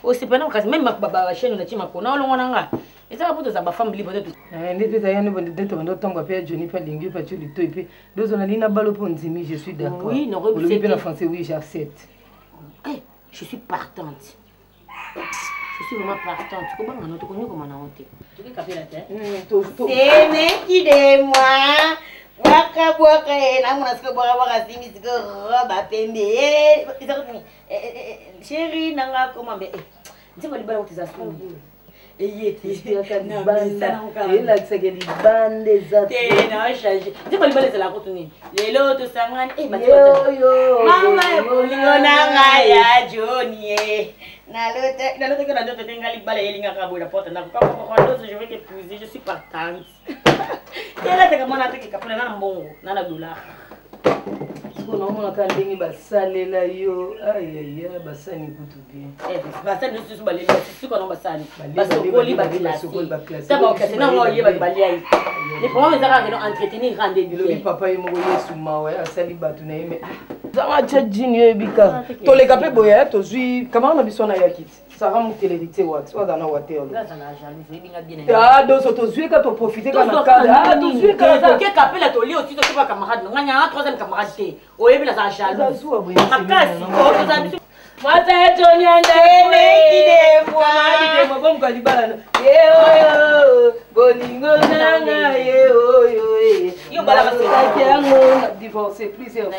o se pas non kasi même ma chaîne na tima kona olongo nanga eza ka poto za ba femme libre de ndete za yano bonde to ndo tongo pe Johnny pa lingi pa tu lito pe dozo na lina balo po nzimi je suis d'accord oui non le bien en français oui j'accepte je suis partante. Je suis vraiment partante. Tu comprends? Tu connais comment on a honte. Tu veux caper la tête? C'est mec de moi. Waka waka na mona siko waka simi siko roba pembe. Chérie nanga comment be. Ndimo libala utizasulu. Eyete na banda. Ela tsegeli bande za. Tena change. Ndimo libala za la kotuni. Lelo to sangani yo. Mama bolingo nanga ya Johnny. Nalote que la dote tenga libala yelinga kabo la porte na kwa je vais t'épuiser, je suis partante. Tela te kamona te kapuna na mbongo na dola. Siko na mona ka ndingi basalela yo ayaya basani kutu bien. Basani nusu balela siko na basani. Basokoli baklasi. Taba okase na ngo yeba balai. Les problèmes ça ka no entretenir rendre bien. Le papa yemo yesu mawe asali batu na yeme. Zama cha jini ebika. To le kape boya to zui kamana biso na yakiti. Sara mutelelite wat. Wa dana water. Gaza na jali binga bien. Ah doso to zui ka to profiter kana ka. Ah to zui ka to ke kapela to li aussi to pas camarade. Nganya troisième camarade te. Oyebi la za jali. Makasi. Mwata Johnny anda kwa maadi demo bom kwa libala yo bolingo nanga yo yo bala basaki yango divorce please yo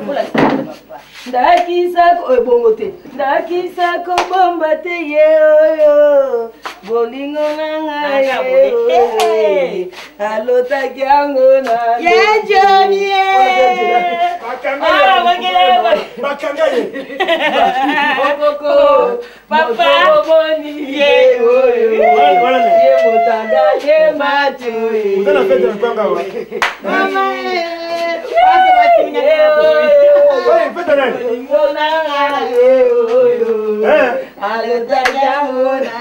bola papa ndakisa ko bongo te ndakisa ko bomba te yo bolingo nanga yo alota kyango na ye Johnny Bakanga Papa boni ye ye mutanga ye matu utana fete mpanga wa mama pasa batinga wewe fete nani ngona ye alutaja ngona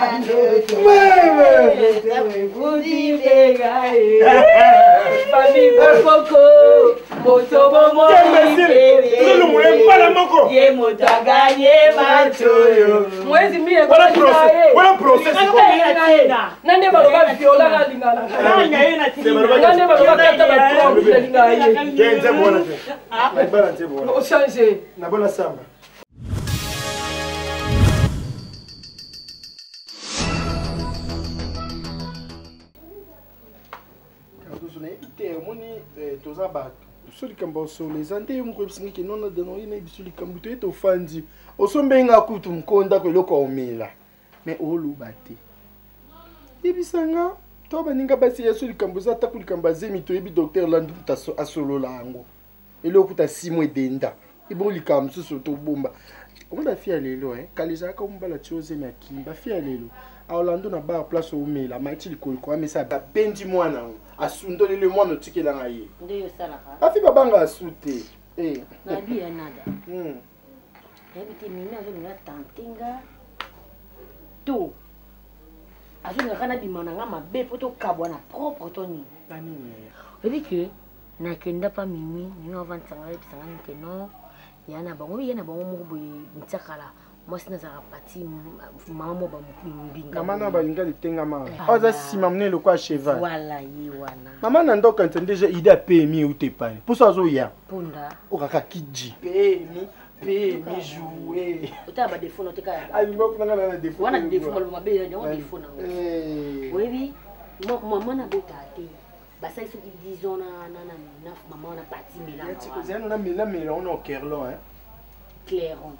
wewe budi bega ye papi koko moto bomo ye mutanga ye matu mwezi mie wala process nande baloba viola na lingala nande baloba kata ba trompe na lingala ye kenze bona te bala te bona o changer na bona samba toza bato biso likambo osolo eza nde moko ebisingaki nona dano ye na biso likambo toye tofandi osombenga kutu mkonda ko eloko omela me oloba te yebisanga to baninga basi yeso likambo eza taku likambo azemi toyebi docteur landu asolola yango eloko ta 6 mois denda ebo likambo mosusu tobomba omonda fia lelo kala ezalaka ombala ti ozemi akimba fia lelo aolando na bar place omela mati likoliko amesa babendi mwana yango asundolele mwana otikelanga ye nde yosalaka afi babanga asu te nabi ya nada nayebi te mimi azolinga tantenga to azolingaka nabima nanga mabe mpo tokabwa na propre to nini oyebi ke nakenda pa mimi avandisanga yebisanga nike non ya na bango ye na bango moko boye ntiakala mwasi nazalaka pati mama mo bambinga mama na balinga litengama aza nsima mune eloko ya cheval wala ye wana mama na ndoka nte deja ide apemi eute pane mposo azoya punda okaka kiji pemi joue otala badefo na oteka alimakunanga na defo wana defo baloba mabe yango defo nango oyebi mama na bota te basali soki 10 ans na mama wana pati melanga na mela ona okerlon clairon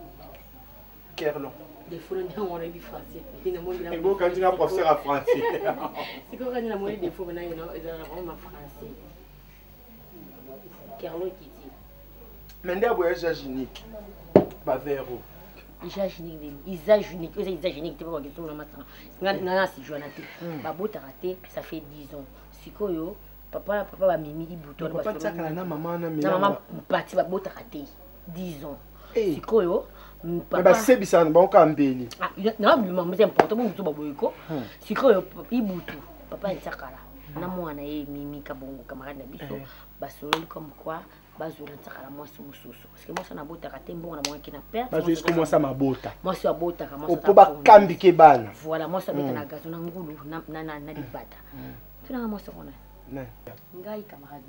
Kerlon. Des fois, on a dit français. Et vous, quand tu as professeur à français. C'est quand on a dit des fois, ils ont français. Kerlon qui dit. Mais il y a un voyage unique. Bavero. Usage unique. Usage unique. Usage unique. Tu vois, question na si joana te. Babota raté, ça fait 10 ans. Sikoyo, papa va mimi ibuto. Papa tsaka na maman na mela. Na maman parti babota raté 10 ans. Sikoyo. Papa sebisa na bango kambeli. Na maman c'est important bon to baboyiko. Sikoyo ibutu. Papa ntsakala. Na mwana ye mimi kabongo camarade na biso. Basolo comme quoi bazula ntsakala mwasi mususu. Parce que moi ça na bota raté mbongo na mwana ki na perte. Bazo est comment ça mabota. Moi ça bota ka moi ça. Opo ba kambike bana. Voilà moi ça beta na gazo na ngulu na libata. Tuna moi ça kona. Na. Ngai camarade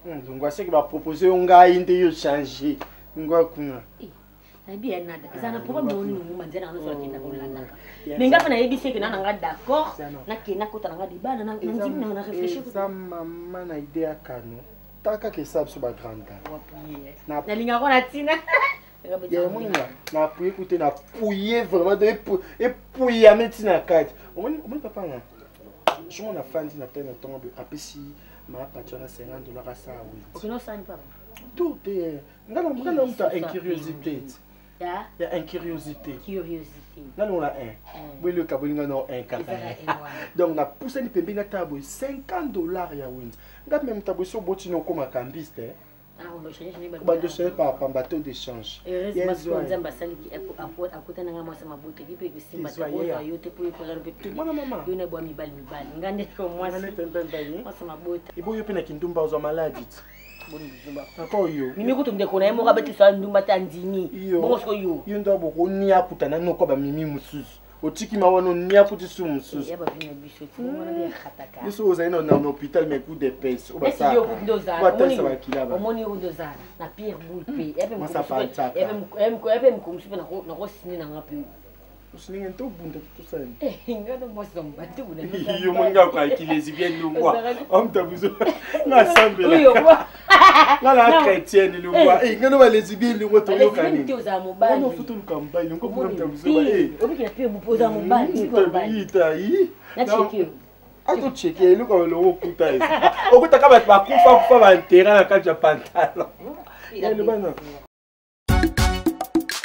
no. Donc voici que va proposer ngai nde yo changer. Ngwa kuna. Bien nada. Ça n'a pas besoin de nous manzer na so kinda kolanda. Menga fa na yebise ke na nga d'accord. Na kena kota na libana na ndimi na réfléchir. Ça maman na idée ya kano. Taka ke sab so ba grande. Na linga ko na tina. Ya mona na pouye écouter na pouye vraiment de pouye ya metina kati. On papa na. Je m'en a fandi na tena tombe apesi ma patron na $50 à ça oui. Ok non ça ni pas. Tout est ngala mta incuriosité. Ya incuriosité. Curiosité. Là on a un. Oui le kabolinga non un kata. Donc na poussé ni pembe na tabo $50 ya wins. Ngap même tabo so botino comme cambiste. Ah on va changer ni ba de changer par bateau d'échange. Yes moi nzamba sali ki apot akota na ngama sama bote ki pe ke simba ta oza yote pour pour le petit. Mwana mama. Yo na bwa mibali ngande ko moi sama bote. Ibo yo pe na kindumba ozo maladie. Ako yo. Mimi kutumde kona yemo ka beti so ndumba ta ndimi. Bongo so yo. Yo ndo boko ni akutana noko ba mimi mususu. otiki mawano nia kuti su mususu ya ba vina biso tu mona dia khataka biso ozaina na hôpital mais coup de pèse obasa yo kudozana omoni kudozana na Pierre Boulpe ebe mkumsupe na ko sini na ngapi usininge nto bunda tusana ngado moso mbatu bunda yo monga kwa kilezi bien lungwa omtabuzo na sambela ngala chrétienne lungwa ngano ba lesbienne lungwa to yo kani nti oza mobali no futu lukamba ngo kwa omtabuzo ba obikira pe bupoza mobali ita yi na chekio ato cheke luka lo kuta esa okutaka ba kufa ba ntera na kaja pantalo ele bana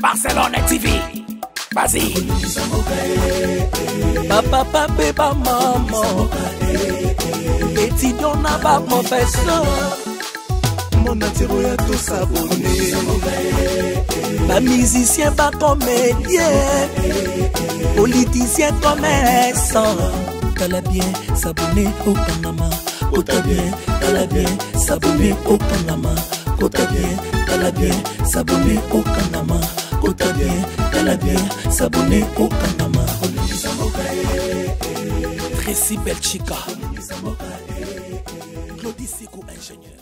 Barcelone TV. Vas-y. Papa, papa, maman. Étudiant n'a pas professeur. Mon attiro à tout s'abonner. Pas musicien, pas comédien. Politicien, commerçant. T'as bien s'abonner au Panama. T'as bien, t'as bien s'abonner au Panama. T'as bien, t'as bien s'abonner au Panama. T'as bien s'abonner au Panama. Tracy Belchica, Claude Sikou, ingénieur.